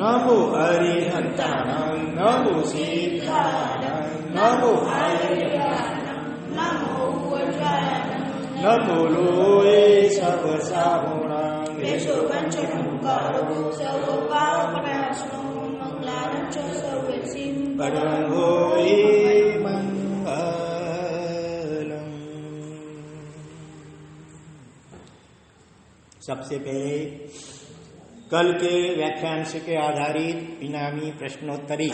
नमो अरिहंताणं नमो सिद्धाणं नमो हरियाणं नमो वज्रायणं नमो लोये सर्वसाहुणां वेशो पंचमुखारो सर्वपापनाशनो मंगलानं च सर्वसिद्धिं परमो मंगलम्। सबसे पहले कल के व्याख्यान से के आधारित इनामी प्रश्नोत्तरी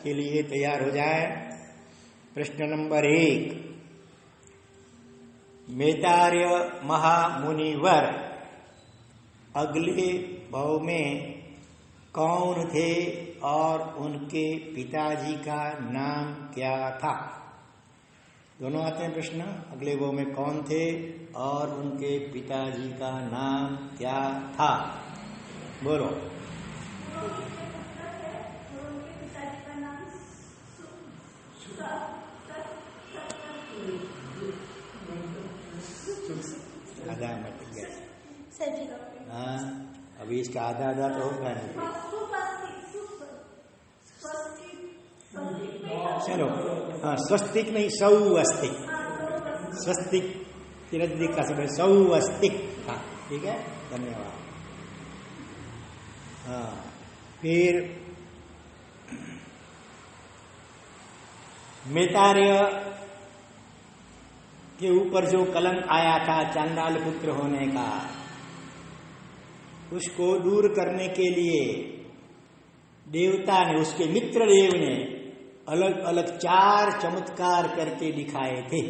के लिए तैयार हो जाए। प्रश्न नंबर 1, मैतार्य महामुनिवर अगले भाव में कौन थे और उनके पिताजी का नाम क्या था? दोनों आते हैं प्रश्न। अगले भाव में कौन थे और उनके पिताजी का नाम क्या था? बोलो। आधा मत गया। हाँ, अभी इसका आधा आधा तो होगा नहीं। चलो, हाँ, स्वस्तिक नहीं, सौवस्तिक। स्वस्तिक तिरस्तिक का समय सौवस्तिक था। ठीक है, धन्यवाद। हाँ, फिर मैतार्य के ऊपर जो कलंक आया था चांडाल पुत्र होने का, उसको दूर करने के लिए देवता ने, उसके मित्र देव ने अलग अलग 4 चमत्कार करके दिखाए थे।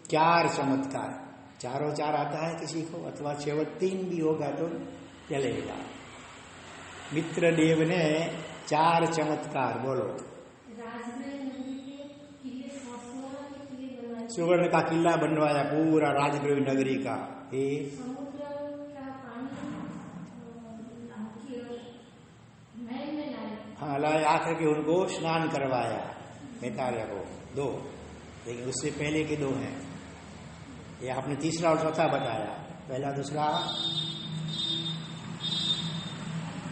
4 चमत्कार, चारों 4 आता है किसी को, अथवा 3 भी होगा तो चलेगा। मित्र देव ने 4 चमत्कार, बोलो। सुवर्ण का किला बनवाया पूरा राजगृह नगरी का। हाँ, लाए आकर के उनको स्नान करवाया मैतार्य को। 2, लेकिन उससे पहले के 2 हैं। ये आपने तीसरा और चौथा बताया। पहला दूसरा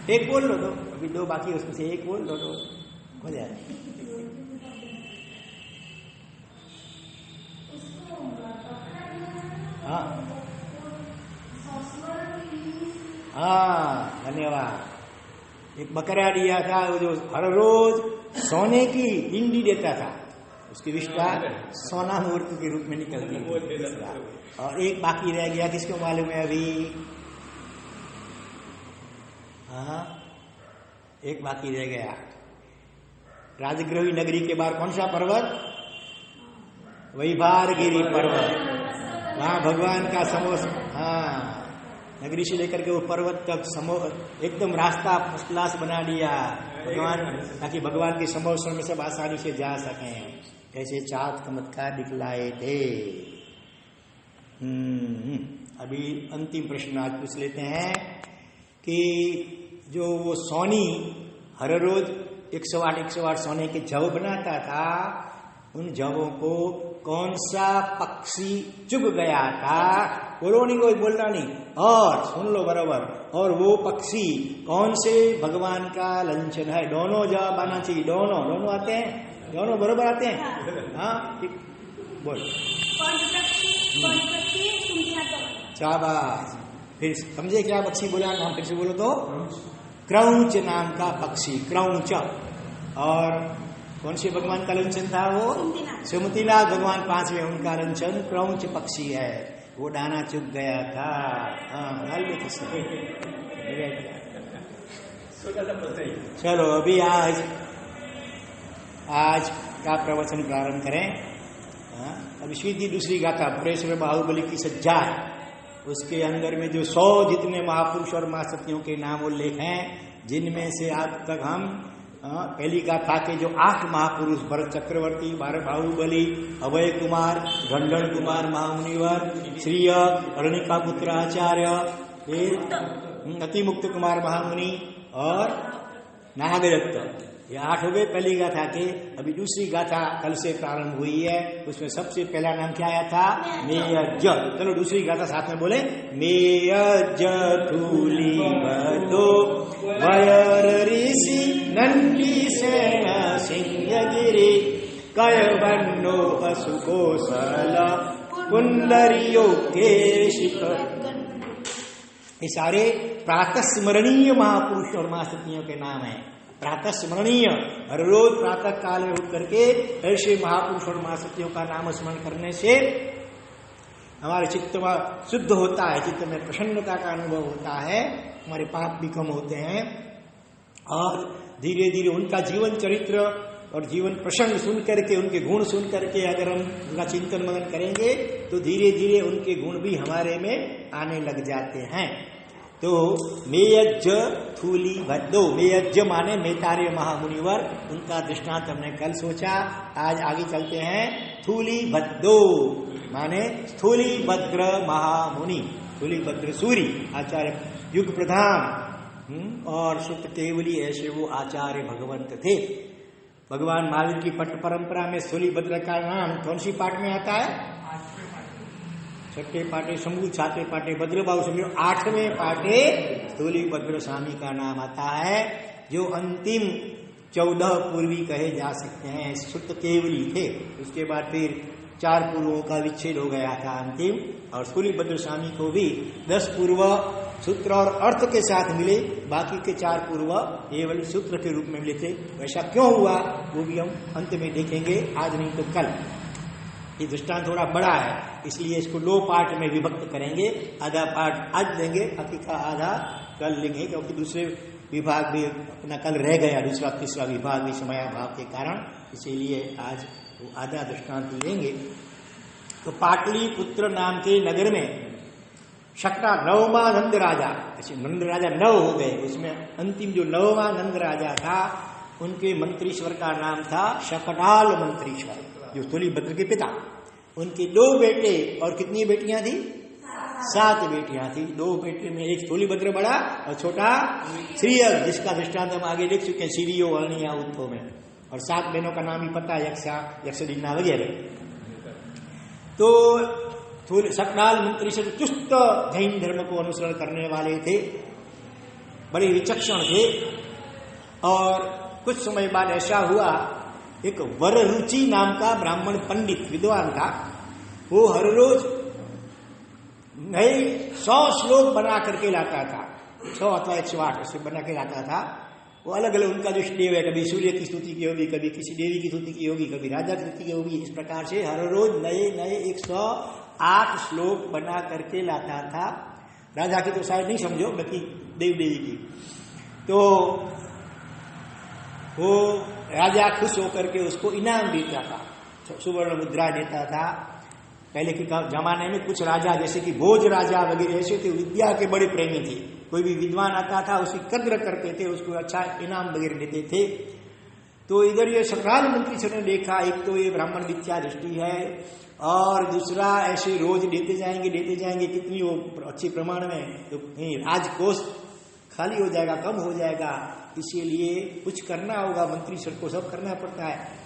एक बोल लो तो, अभी 2 बाकी, उसमें से एक बोल लो तो हो जाए। हाँ हाँ, धन्यवाद। एक बकरा दिया था वो जो हर रोज सोने की हिंडी देता था, उसकी विष्ठा सोना मूर्ति के रूप में निकलती थी। और एक बाकी रह गया, किसको मालूम है अभी? हाँ, एक बाकी रह गया। राजगृही नगरी के बाहर कौन सा पर्वत? वैभारगिरी पर्वत। वहां भगवान का समोस, हाँ, नगरी से लेकर के वो पर्वत तक एकदम रास्ता फर्स्ट क्लास बना दिया भगवान, ताकि भगवान के समोसर में सब आसानी से जा सकें। ऐसे 4 चमत्कार दिखलाए थे। अभी अंतिम प्रश्न आज पूछ लेते हैं कि जो वो सोनी हर रोज 108 सोने के जव बनाता था, उन जवों को कौन सा पक्षी चुग गया था? बोलो नहीं, कोई बोलना नहीं। और सुन लो बराबर, और वो पक्षी कौन से भगवान का लंचन है? दोनों जवाब आना चाहिए। दोनों आते हैं, दोनों बराबर आते हैं। हाँ, ठीक, बोल। शाबाश। फिर समझे क्या पक्षी बोला? नाम फिर से बोलो तो। क्रौंच नाम का पक्षी, क्रौंच। और कौन से भगवान का लंचन था वो? सुमतिनाथ भगवान 5वें, उनका लंचन क्रौंच पक्षी है। वो दाना चुग गया था। चलो अभी आज का प्रवचन प्रारंभ करें। अभी सीधी दूसरी गाथा, पुरेश्वर बाहुबली की सज्जा, उसके अंदर में जो 100 जितने महापुरुष और महासतियों के नाम उल्लेख हैं, जिनमें से आज तक हम पहली गाथा के जो 8 महापुरुष, भरत चक्रवर्ती, बाहुबली, अभय कुमार, गंडन कुमार महामुनिवर, श्रीय, अरणिका पुत्र आचार्य, फिर अतिमुक्त कुमार महामुनि और नागदत्त, ये 8 हो गए पहली गाथा के। अभी दूसरी गाथा कल से प्रारंभ हुई है, उसमें सबसे पहला नाम क्या आया था? मेयज। चलो दूसरी गाथा साथ में बोले। मेयज ठूली बदो वयर ऋषि कयवन्नो असुकोशल कुंडरियो केशित। ये सारे प्रातः स्मरणीय महापुरुष और महासतियों के नाम हैं। प्रातः स्मरणीय, हर रोज प्रातः काल में उठ करके ऐसे महापुरुष और महासतियों का नाम स्मरण करने से हमारे चित्त शुद्ध होता है, चित्त में प्रसन्नता का अनुभव होता है, हमारे पाप भी कम होते हैं और धीरे धीरे उनका जीवन चरित्र और जीवन प्रसंग सुन करके, उनके गुण सुन करके अगर हम उनका चिंतन मनन करेंगे तो धीरे धीरे उनके गुण भी हमारे में आने लग जाते हैं। तो मेयज्ज थूली भद्दो, मेयज्ज माने मेतारे महामुनिवर, उनका दृष्टांत हमने कल सोचा, आज आगे चलते हैं। थूली भद्दो माने स्थूली भद्र महामुनि, स्थूली भद्र सूरी आचार्य युग प्रधान और सुत केवली, ऐसे वो आचार्य भगवंत थे। भगवान महावीर की पट परंपरा में स्थूली भद्र का नाम कौन सी पाठ में आता है? छठे पाटे शंभु, छाते पाटे भद्रबाहु समझो, 8वें पाटे स्थूली भद्र स्वामी का नाम आता है, जो अंतिम 14 पूर्वी कहे जा सकते हैं। सुत केवली थे, उसके बाद फिर 4 पूर्वों का विच्छेद हो गया था अंतिम, और स्थूली भद्र स्वामी को भी 10 पूर्व सूत्र और अर्थ के साथ मिले, बाकी के 4 पूर्व केवल सूत्र के रूप में मिले थे। वैसा क्यों हुआ वो भी हम अंत में देखेंगे, आज नहीं तो कल। ये दृष्टांत थोड़ा बड़ा है, इसलिए इसको 2 पार्ट में विभक्त करेंगे। आधा पार्ट आज लेंगे, बाकी का आधा कल लेंगे, क्योंकि दूसरे विभाग भी अपना कल रह गया, दूसरा तीसरा विभाग भी समयाभाव के कारण, इसीलिए आज वो आधा दृष्टांत लेंगे। तो पाटलिपुत्र नाम के नगर में शकटा 9वां नंद राजा, ऐसे नंद राजा 9 हो गए, उसमें अंतिम जो 9वां नंद राजा था उनके मंत्रीश्वर का नाम था शकटाल मंत्रीश्वर, जो स्थूली भद्र के पिता। उनके 2 बेटे और कितनी बेटियां थी? 7 बेटियां थी। 2 बेटे में एक स्थूली भद्र बड़ा और छोटा श्रीयल, जिसका दृष्टांत हम आगे देख चुके हैं सीरियो वर्णिया उत्थो में, और 7 बहनों का नाम ही पता है, यक्षा, यक्षदिन्ना वगैरह। तो शकटाल मंत्री से चुस्त जैन धर्म को अनुसरण करने वाले थे, बड़े विचक्षण थे। और कुछ समय बाद ऐसा हुआ, एक वररुचि नाम का ब्राह्मण पंडित विद्वान था, वो हर रोज नए 100 श्लोक बना करके लाता था, 100 अथवा 108 से बना के लाता था। वो अलग अलग उनका जो देव है, कभी सूर्य की स्तुति की होगी, कभी किसी देवी की स्तुति की होगी, कभी राजा की स्तुति की होगी, इस प्रकार से हर रोज नए नए 108 श्लोक बना करके लाता था। राजा की तो शायद नहीं समझो, बाकी देव देवी की। तो वो राजा खुश होकर के उसको इनाम देता था, सुवर्ण मुद्रा देता था। पहले के जमाने में कुछ राजा, जैसे कि भोज राजा वगैरह ऐसे थे, विद्या के बड़े प्रेमी थे। कोई भी विद्वान आता था उसकी कद्र करते थे, उसको अच्छा इनाम वगैरह देते थे। तो इधर ये शकटाल मंत्री से ने देखा, एक तो ये ब्राह्मण विद्या दृष्टि है, और दूसरा ऐसे रोज देते जाएंगे कितनी वो अच्छी प्रमाण में, तो राजकोष खाली हो जाएगा, कम हो जाएगा, इसीलिए कुछ करना होगा, मंत्री सर को सब करना पड़ता है।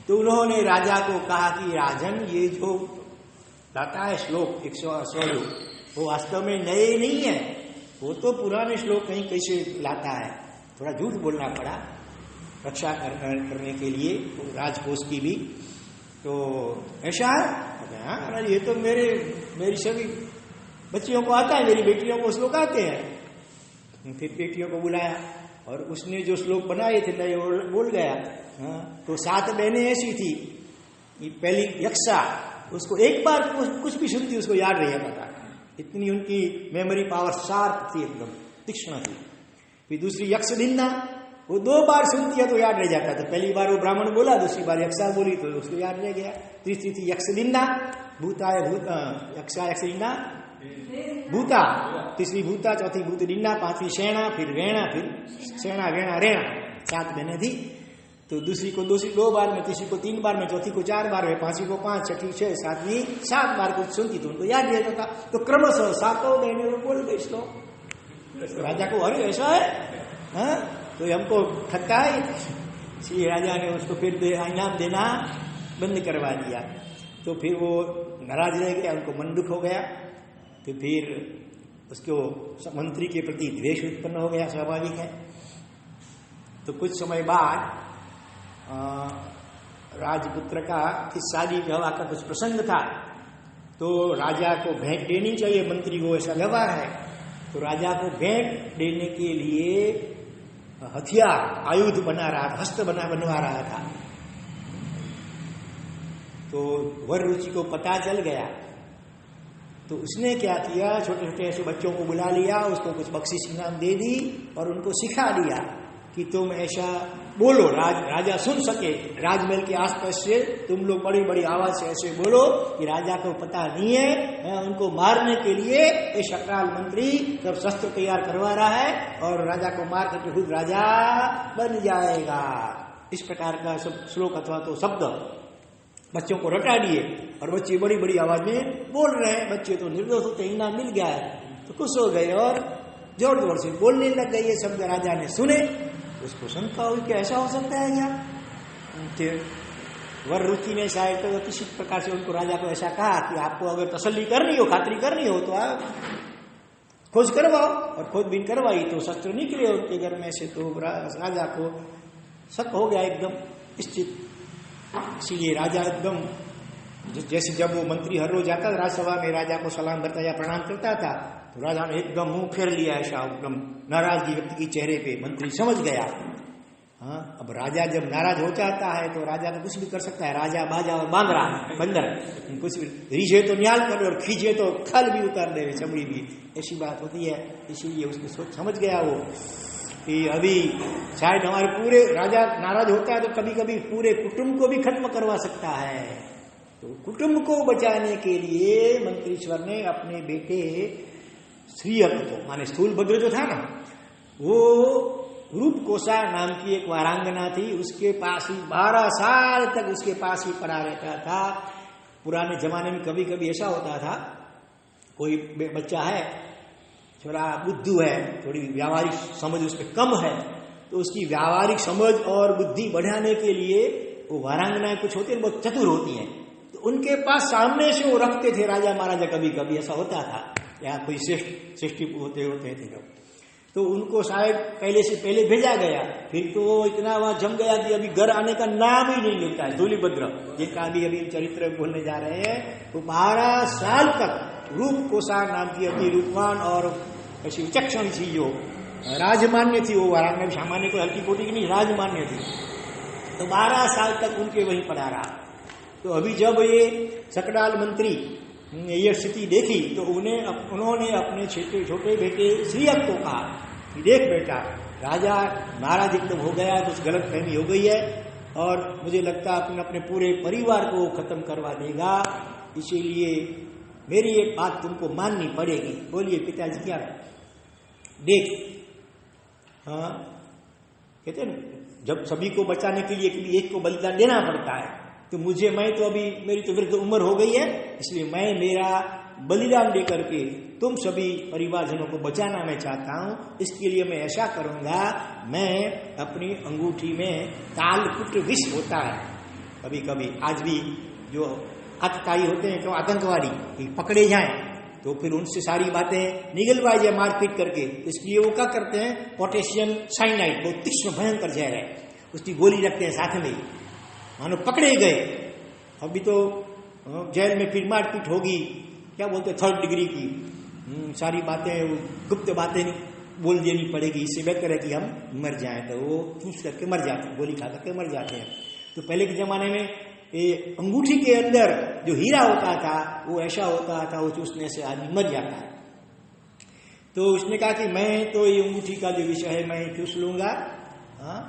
तो उन्होंने राजा को कहा कि राजन, ये जो लाता है श्लोक 100 वो वास्तव में नए नहीं है, वो तो पुराने श्लोक कहीं कैसे लाता है। थोड़ा झूठ बोलना पड़ा रक्षा करने के लिए, तो राजकोष की भी। तो ऐसा है, हाँ ये तो मेरी सभी बच्चियों को आता है, मेरी बेटियों को श्लोक आते हैं। फिर बेटियों को बुलाया और उसने जो श्लोक बनाए थे नए बोल गया। हाँ, तो 7 बहनें ऐसी थी, पहली यक्षा, उसको एक बार कुछ भी सुनती उसको याद रह जाता था, इतनी उनकी मेमोरी पावर शार्प थी, एकदम तीक्ष्ण थी। फिर दूसरी यक्षदिन्ना, वो 2 बार सुनती है तो याद रह जाता था। पहली बार वो ब्राह्मण बोला, दूसरी बार यक्षा बोली तो उसको याद रह गया। तीसरी थी यक्षदिन्ना, भूता यक्षा यक्षदिन्ना भूता, तीसरी भूता, चौथी भूतदिन्ना, 5वीं शैणा, फिर वेणा, फिर शैणा वेणा रेणा, 7 बहनें थी। तो दूसरी को 2 बार में, तीसरी को 3 बार में, चौथी को 4 बार में, 5वीं को 5, छठी 6, 7वीं 7 बार कुछ सुनती तो उनको याद रहता था। तो क्रमशः 7 बहनें वो बोल गई श्लोक। राजा को अरे ऐसा है, हाँ तो हमको ठक्का है। श्री राजा ने उसको फिर इनाम देना बंद करवा दिया। तो फिर वो नाराज रह गया, उनको मन दुख हो गया। तो फिर उसको मंत्री के प्रति द्वेष उत्पन्न हो गया, स्वाभाविक है। तो कुछ समय बाद राजपुत्र का कि शादी विवाह का कुछ प्रसंग था, तो राजा को भेंट देनी चाहिए, मंत्री को ऐसा व्यवहार है। तो राजा को भेंट देने के लिए हथियार आयुध बना रहा था, हस्त बनवा रहा था। तो वर रुचि को पता चल गया, तो उसने क्या किया, छोटे छोटे ऐसे बच्चों को बुला लिया, उसको कुछ बख्शिश इनाम दे दी और उनको सिखा दिया कि तुम ऐसा बोलो, राजा सुन सके, राजमहल के आसपास से तुम लोग बड़ी बड़ी आवाज से ऐसे बोलो कि राजा को पता नहीं है, उनको मारने के लिए ये शकराल मंत्री सब शस्त्र तैयार करवा रहा है और राजा को मार करके खुद राजा बन जाएगा। इस प्रकार का सब श्लोक अथवा तो शब्द बच्चों को रटा दिए और बच्चे बड़ी बड़ी आवाज में बोल रहे हैं। बच्चे तो निर्दोष होते, इनाम मिल गया है तो खुश हो गए और जोर जोर से बोलने लग गए। ये शब्द राजा ने सुने, उसको शंका हुई कि ऐसा हो सकता है क्या। वर रुचि ने शायद तो किसी प्रकार से उनको राजा को ऐसा कहा कि आपको अगर तसल्ली करनी हो, खातरी करनी हो, तो आप खोज करवाओ। और खोजबीन करवाई तो शस्त्र निकले उनके घर में से। तो राजा को शक हो गया एकदम निश्चित। इसीलिए राजा एकदम, जैसे जब वो मंत्री हर रोज आता था राजसभा में, राजा को सलाम करता या प्रणाम करता था, तो राजा ने एकदम मुंह फेर लिया ऐसा, एकदम नाराजगी व्यक्ति की चेहरे पे। मंत्री समझ गया। हाँ, अब राजा जब नाराज हो जाता है तो राजा तो कुछ भी कर सकता है, राजा बाजा और बंदर कुछ भी, रीझे तो न्याल कर और खींचे तो खल भी उतार दे, चमड़ी भी, ऐसी बात होती है। इसीलिए उसने सोच समझ गया वो कि अभी शायद हमारे पूरे, राजा नाराज होता है तो कभी कभी पूरे कुटुंब को भी खत्म करवा सकता है। तो कुटुंब को बचाने के लिए मंत्रीश्वर ने अपने बेटे श्रीयक को, माने स्थूलभद्र जो था ना, वो रूपकोशा नाम की एक वारांगना थी, उसके पास ही 12 साल तक उसके पास ही पड़ा रहता था। पुराने जमाने में कभी कभी ऐसा होता था, कोई बच्चा है, थोड़ा बुद्धू है, थोड़ी व्यावहारिक समझ उसमें कम है, तो उसकी व्यावहारिक समझ और बुद्धि बढ़ाने के लिए वो वारांगनाएं कुछ होती हैं, बहुत चतुर होती हैं, तो उनके पास सामने से वो रखते थे राजा महाराजा। कभी कभी ऐसा होता था, या कोई श्रेष्ठी होते थे तो उनको शायद पहले भेजा गया। फिर तो वो इतना वहां जम गया कि अभी घर आने का नाम ही नहीं लेता है। धूलिभद्र जिनका अभी चरित्र बोलने जा रहे हैं, तो 12 साल तक रूपकोशा नाम की अति रूपवान और ऐसी विचक्षण थी, जो राजमान्य थी, वो वारांगना सामान्य कोई हल्की कोटि की नहीं, राजमान्य थी। तो 12 साल तक उनके वहीं पड़ा रहा। तो अभी जब ये सकराल मंत्री ये स्थिति देखी तो उन्होंने अपने छोटे बेटे श्रीयक को कहा कि देख बेटा, राजा नाराज एकदम हो गया, कुछ गलत फहमी हो गई है और मुझे लगता है अपने पूरे परिवार को खत्म करवा देगा, इसीलिए मेरी एक बात तुमको माननी पड़ेगी। बोलिए पिताजी क्या? देख, हाँ, कहते ना, जब सभी को बचाने के लिए किसी एक को बलिदान देना पड़ता है, तो मैं तो अभी मेरी तो वृद्ध उम्र हो गई है, इसलिए मैं मेरा बलिदान देकर के तुम सभी परिवारजनों को बचाना मैं चाहता हूं। इसके लिए मैं ऐसा करूंगा, मैं अपनी अंगूठी में तालकुट विष होता है, कभी कभी आज भी जो आतताई होते हैं, तो आतंकवादी पकड़े जाएं तो फिर उनसे सारी बातें निगलवाई जाए मारपीट करके, इसलिए वो क्या करते हैं, पोटेशियम साइनाइड, बहुत तीक्ष्ण भयंकर जहर है, उसकी गोली रखते हैं साथ में, मानो पकड़े गए। अभी तो जेल में फिर मारपीट होगी, क्या बोलते हैं, 3rd डिग्री की सारी बातें, गुप्त बातें बोल देनी पड़ेगी, इससे बेहतर है कि हम मर जाएं। तो वो चूस करके मर जाते हैं, गोली खा करके मर जाते हैं। तो पहले के जमाने में ये अंगूठी के अंदर जो हीरा होता था वो ऐसा होता था, वो चूसने से आदमी मर जाता है। तो उसने कहा कि मैं तो ये अंगूठी का जो विषय है मैं चूस लूंगा। हाँ,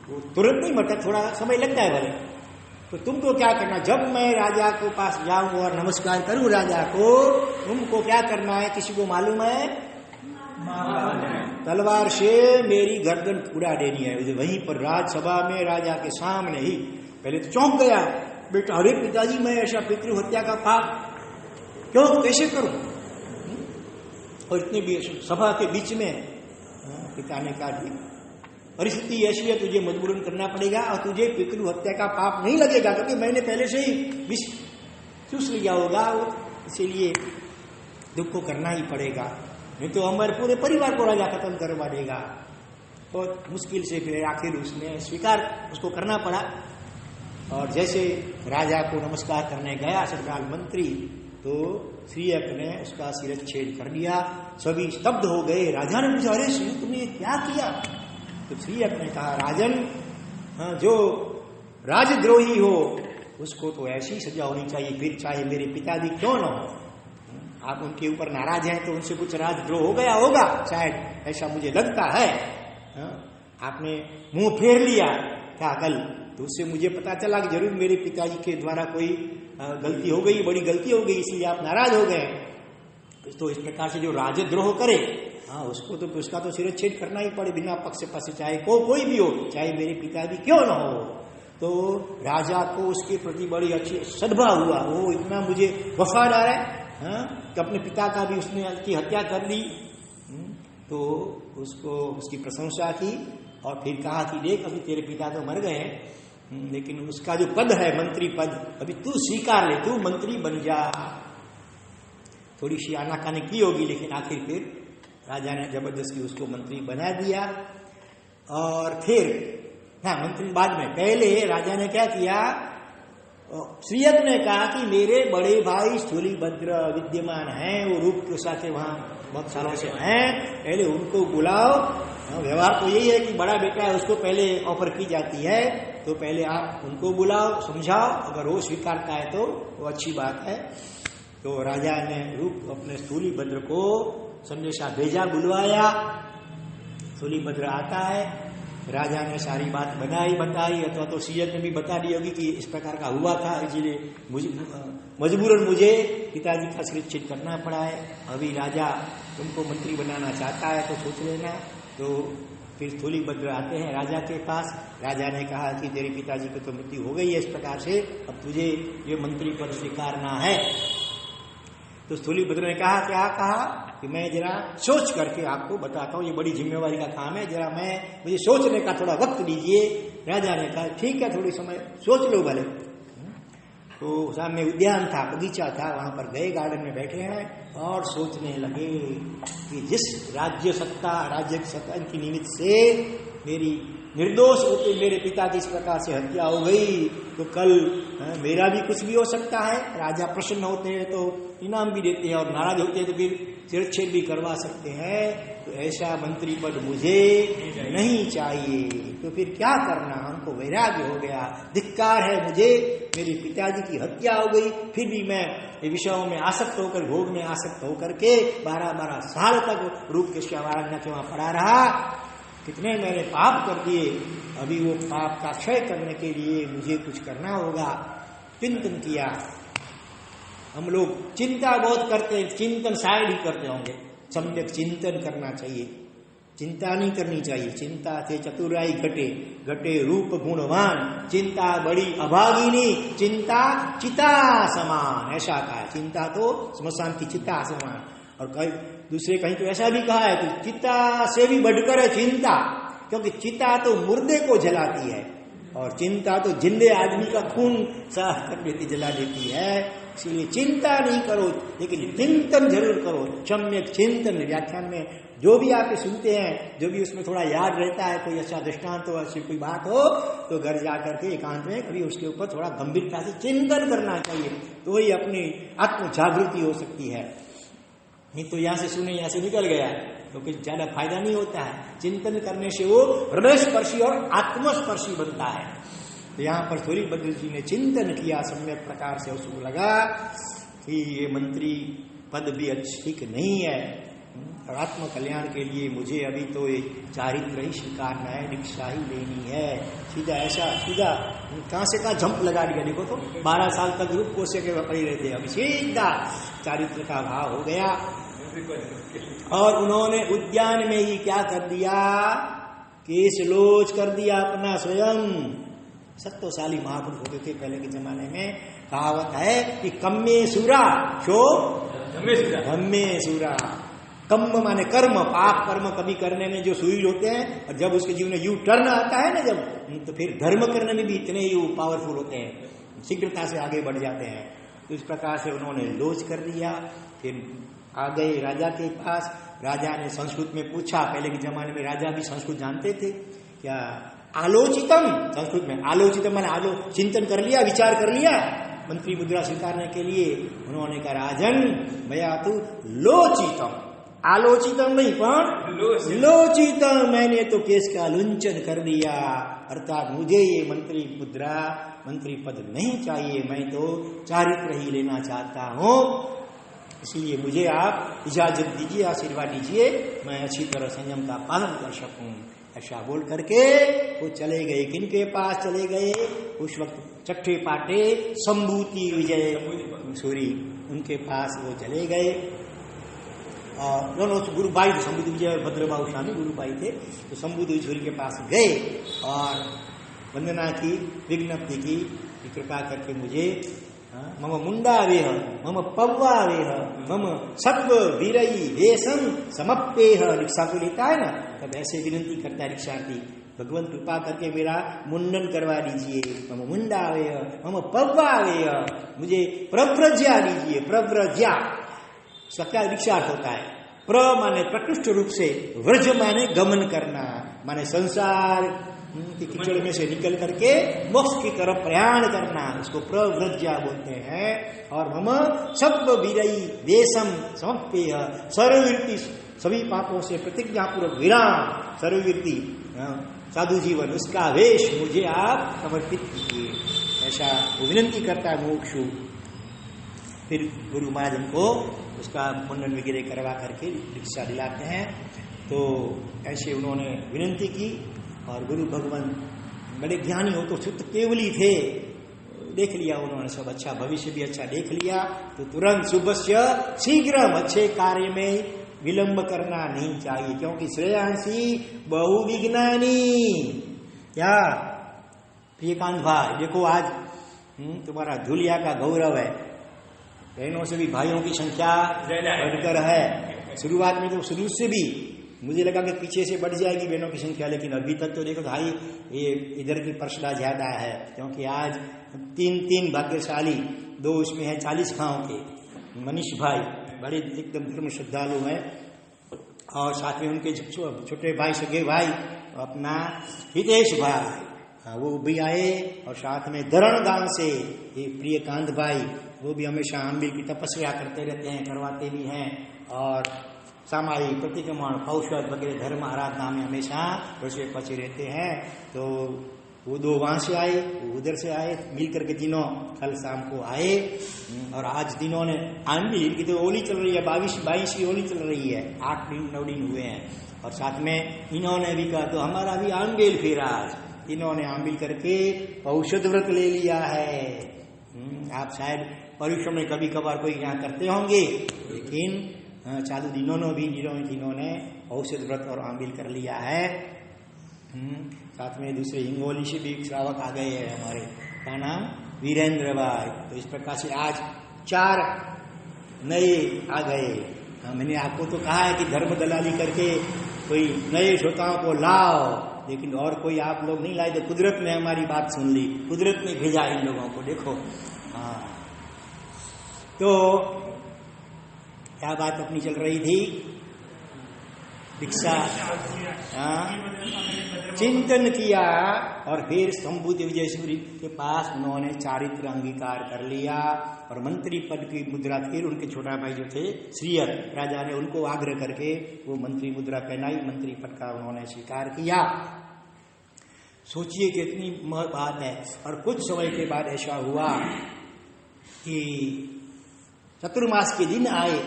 वो तुरंत नहीं मरता, थोड़ा समय लगता है भले। तो तुमको क्या करना, जब मैं राजा के पास जाऊं और नमस्कार करूं राजा को, तुमको क्या करना है, किसी को मालूम है, तलवार से मेरी गर्दन उड़ा देनी है। वहीं पर राजसभा में राजा के सामने ही पहले तो चौंक गया, बेटा, अरे पिताजी, मैं ऐसा पितृ हत्या का पाप क्यों, कैसे करूं? और इतने भी सभा के बीच में पिता ने कहा, परिस्थिति ऐसी है, तुझे मजबूरन करना पड़ेगा और तुझे पितृ हत्या का पाप नहीं लगेगा, क्योंकि मैंने पहले से ही विष चूस लिया होगा, इसीलिए दुख को करना ही पड़ेगा, नहीं तो हमारे पूरे परिवार को राजा खत्म करवा देगा। बहुत मुश्किल से फिर आखिर उसने स्वीकार उसको करना पड़ा और जैसे राजा को नमस्कार करने गया सतपाल मंत्री, तो श्रीयक ने उसका शिरच्छेद कर दिया। सभी स्तब्ध हो गए। राजा ने पूछा, अरे श्री तुमने ये क्या किया? तो श्रीयक ने कहा, राजन, जो राजद्रोही हो उसको तो ऐसी सजा होनी चाहिए, फिर चाहे मेरे पिताजी क्यों न हो। आप उनके ऊपर नाराज हैं तो उनसे कुछ राजद्रोह हो गया होगा, शायद ऐसा मुझे लगता है। आपने मुंह फेर लिया क्या कल, तो उससे मुझे पता चला कि जरूर मेरे पिताजी के द्वारा कोई गलती हो गई, बड़ी गलती हो गई, इसलिए आप नाराज हो गए। तो इस प्रकार से जो राजद्रोह करे, उसको तो उसका तो शिरच्छेद करना ही पड़े बिना पक्षपात से, चाहे कोई भी हो, चाहे मेरे पिताजी क्यों न हो। तो राजा को उसके प्रति बड़ी अच्छी सद्भाव हुआ, वो इतना मुझे वफादार है कि अपने पिता का भी उसने की हत्या कर दी। तो उसको उसकी प्रशंसा की और फिर कहा कि देख, अभी तेरे पिता तो मर गए, लेकिन उसका जो पद है मंत्री पद, अभी तू स्वीकार ले, तू मंत्री बन जा। थोड़ी सी आनाकानी की होगी, लेकिन आखिर फिर राजा ने जबरदस्ती उसको मंत्री बना दिया। और फिर मंत्री बाद में, पहले राजा ने क्या किया, श्रीयक ने कहा कि मेरे बड़े भाई स्थूलीभद्र विद्यमान हैं, वो रूपकुशा के वहां बहुत सालों से हैं, पहले उनको बुलाओ। व्यवहार तो यही है कि बड़ा बेटा है उसको पहले ऑफर की जाती है, तो पहले आप उनको बुलाओ, समझाओ, अगर वो स्वीकारता है तो वो अच्छी बात है। तो राजा ने रूप अपने स्थूलीभद्र को संदेशा भेजा, बुलवाया। स्थूलीभद्र आता है, राजा ने सारी बात बताई, अथवा तो श्रीयक ने भी बता दी होगी कि इस प्रकार का हुआ था, इसलिए मजबूरन मुझे पिताजी का शिरच्छेद करना पड़ा है। अभी राजा तुमको मंत्री बनाना चाहता है तो सोच लेना। तो फिर स्थूलीभद्र आते हैं राजा के पास। राजा ने कहा कि तेरे पिताजी की तो मृत्यु हो गई है, इस प्रकार से अब तुझे ये मंत्री पद स्वीकारना है। तो स्थूलीभद्र ने कहा, क्या कहा कि मैं जरा सोच करके आपको बताता हूँ, ये बड़ी जिम्मेवारी का काम है, जरा मुझे सोचने का थोड़ा वक्त दीजिए। राजा ने कहा, ठीक है, थोड़ी समय सोच लो भले। तो सामने उद्यान था, बगीचा था, वहां पर गए, गार्डन में बैठे हैं और सोचने लगे कि जिस राज्य सत्ता की निमित्त से मेरी निर्दोष होते मेरे पिता की इस प्रकार से हत्या हो गई, तो कल मेरा भी कुछ भी हो सकता है। राजा प्रसन्न होते हैं तो इनाम भी देते हैं, और नाराज होते हैं तो फिर शिरच्छेद भी करवा सकते हैं। तो ऐसा मंत्री पद मुझे नहीं चाहिए। तो फिर क्या करना, उनको वैराग्य हो गया, धिक्कार है मुझे, मेरे पिताजी की हत्या हो गई, फिर भी मैं ये विषयों में आसक्त होकर, भोग में आसक्त होकर के 12-12 साल तक रूप के अवराधना के वहां पड़ा रहा। कितने मैंने पाप कर दिए, अभी वो पाप का क्षय करने के लिए मुझे कुछ करना होगा। चिंतन किया। हम लोग चिंता बहुत करते हैं, चिंतन शायद ही करते होंगे, सम्यक चिंतन करना चाहिए, चिंता नहीं करनी चाहिए। चिंता से चतुराई घटे रूप गुणवान, चिंता बड़ी अभागिनी, चिंता चिता समान, ऐसा कहा है। चिंता तो श्मशान की चिता समान। और दूसरे कहीं तो ऐसा भी कहा है कि चिता से भी बढ़कर है चिंता, क्योंकि चिता तो मुर्दे को जलाती है और चिंता तो जिंदे आदमी का खून साफ कर देती, जला देती है। इसलिए चिंता नहीं करो, लेकिन चिंतन जरूर करो। सम्यक चिंतन व्याख्यान में जो भी आप सुनते हैं, जो भी उसमें थोड़ा याद रहता है, कोई अच्छा दृष्टांत हो, ऐसी कोई बात हो, तो घर जाकर के एकांत में कभी उसके ऊपर थोड़ा गंभीरता से चिंतन करना चाहिए, तो ही अपनी आत्म जागृति हो सकती है। नहीं तो यहाँ से सुने, यहाँ से निकल गया तो कुछ ज्यादा फायदा नहीं होता है। चिंतन करने से वो हृदय स्पर्शी और आत्मस्पर्शी बनता है। तो यहाँ पर स्थूलीभद्र जी ने चिंतन किया सम्यक प्रकार से, उसको लगा कि ये मंत्री पद भी ठीक नहीं है, और आत्म कल्याण के लिए मुझे अभी तो ये चारित्र ही स्वीकारना है, दीक्षा ही लेनी है। सीधा कहां से कहां जंप लगा दिया। देखो तो 12 साल तक रूप कोशे के पड़े रहते, अभी सीधा चारित्र का भाव हो गया। और उन्होंने उद्यान में ही क्या कर दिया, केश लोच कर दिया अपना स्वयं। सत्वशाली महापुरुष होते थे पहले के जमाने में। कहावत है कि कम्मे सूरा शो धम्मे सूरा। कम माने कर्म, पाप कर्म कभी करने में जो सुई होते हैं, और जब उसके जीवन में यू टर्न आता है ना जब, तो फिर धर्म करने में भी इतने ही पावरफुल होते हैं, शीघ्रता से आगे बढ़ जाते हैं। तो इस प्रकार से उन्होंने लोच कर दिया। फिर आ गए राजा के पास। राजा ने संस्कृत में पूछा, पहले के जमाने में राजा भी संस्कृत जानते थे क्या, आलोचितम, संस्कृत में आलोचितम माने चिंतन कर लिया, विचार कर लिया मंत्री मुद्रा स्वीकारने के लिए। उन्होंने कहा राजन भैया तू लोचितम, आलोचितम नहीं पर लोचितम, मैंने तो केस का लुंचन कर दिया, अर्थात मुझे ये मंत्री मुद्रा मंत्री पद नहीं चाहिए, मैं तो चारित्र ही लेना चाहता हूं, इसलिए मुझे आप इजाजत दीजिए, आशीर्वाद दीजिए, मैं अच्छी तरह संयम का पालन कर सकूं। ऐसा बोल करके वो चले गए। किनके पास चले गए? उस वक्त चट्टे पाटे संभूति विजय सूरी, उनके पास वो चले गए। और दोनों गुरुबाई थे, संभूति विजय भद्रबाहु स्वामी गुरुबाई थे, तो संभूति सूरी के पास गए और वंदना की, विज्ञप्ति की, कृपा करके मुझे मम मुंडावेह मम पव्वावेह मम सत्व वीरई वेशम समप्पेह, दीक्षा को लेता है ना, तब ऐसे विनती करता है दीक्षार्थी, भगवंत कृपा करके मेरा मुंडन करवा दीजिए, मम मुंडावेह मम पव्वावेह, मुझे प्रव्रज्या दीजिए, प्रव्रज्या उसका क्या दीक्षार्थ होता है? प्र माने प्रकृष्ट रूप से, व्रज माने गमन करना, माने संसार की कीचड़ में से निकल करके मोक्ष की तरफ प्रयाण करना, उसको प्रव्रज्या बोलते हैं। और मम सब वीरई देशम समप्पेय, सर्ववृत्ति सभी पापों से प्रतिज्ञापूर्वक विराम, सर्ववृत्ति साधु जीवन, उसका वेश मुझे आप समर्पित कीजिए, ऐसा वो विनंती करता है मुमुक्षु। फिर गुरु महाराज उनको उसका मुंडन वगैरह करवा करके दीक्षा दिलाते हैं। तो ऐसे उन्होंने विनंती की और गुरु भगवान बड़े ज्ञानी हो तो शुद्ध केवली थे, देख लिया उन्होंने सब, अच्छा भविष्य भी अच्छा देख लिया, तो तुरंत शुभस्य शीघ्र, अच्छे कार्य में विलंब करना नहीं चाहिए, क्योंकि श्रेयांसी बहुविज्ञानी। क्या प्रियकांत भाई देखो, आज तुम्हारा धुलिया का गौरव है, बहनों से भी भाइयों की संख्या बढ़कर है। शुरुआत में तो शुरू से भी मुझे लगा कि पीछे से बढ़ जाएगी बहनों की संख्या, लेकिन अभी तक तो देखो भाई ये इधर की परसड़ा ज्यादा है, क्योंकि आज तीन भाग्यशाली, 2 उसमें है 40 गांव के मनीष भाई, बड़े एकदम धर्म श्रद्धालु हैं, और साथ में उनके छोटे भाई सगे भाई अपना हितेश भाई वो भी आए, और साथ में धरण गांव से ये प्रियकांत भाई, वो भी हमेशा आंबिल की तपस्या करते रहते हैं, करवाते भी हैं, और सामायिक प्रतिक्रमण औषध वगैरह धर्म आराधना में हमेशा रसोई पचे रहते हैं। तो वो 2 वहां से आए, वो उधर से आए, मिल करके तीनों कल शाम को आए। और आज तीनों ने आंबिल, इनकी तो होली चल रही है, 22 की होली चल रही है, 8 दिन 9 दिन हुए हैं, और साथ में इन्होंने भी कहा तो हमारा भी आंबिल फिर आज तीनों ने आंबिल करके औषध व्रत ले लिया है। आप शायद परिश्रम में कभी कभार कोई यहाँ करते होंगे, लेकिन चालू दिनों भी तीनों ने औषध व्रत और आंबिल कर लिया है। साथ में दूसरे हिंगोली से भी श्रावक आ गए हैं हमारे, क्या नाम, वीरेंद्र भाई। तो इस प्रकार से आज 4 नए आ गए। मैंने आपको तो कहा है कि धर्म दलाली करके कोई नए श्रोताओं को लाओ, लेकिन और कोई आप लोग नहीं लाए, तो कुदरत ने हमारी बात सुन ली, कुदरत ने भेजा इन लोगों को। देखो हाँ, तो क्या बात अपनी चल रही थी, दीक्षा चिंतन किया, और फिर संभूति विजय सूरी के पास उन्होंने चारित्र अंगीकार कर लिया, और मंत्री पद की मुद्रा फिर उनके छोटा भाई जो थे श्रीयत राजा ने उनको आग्रह करके वो मंत्री मुद्रा पहनाई, मंत्री पद का उन्होंने स्वीकार किया। सोचिए कितनी बात है। और कुछ समय के बाद ऐसा हुआ कि चतुर्मास के दिन आए,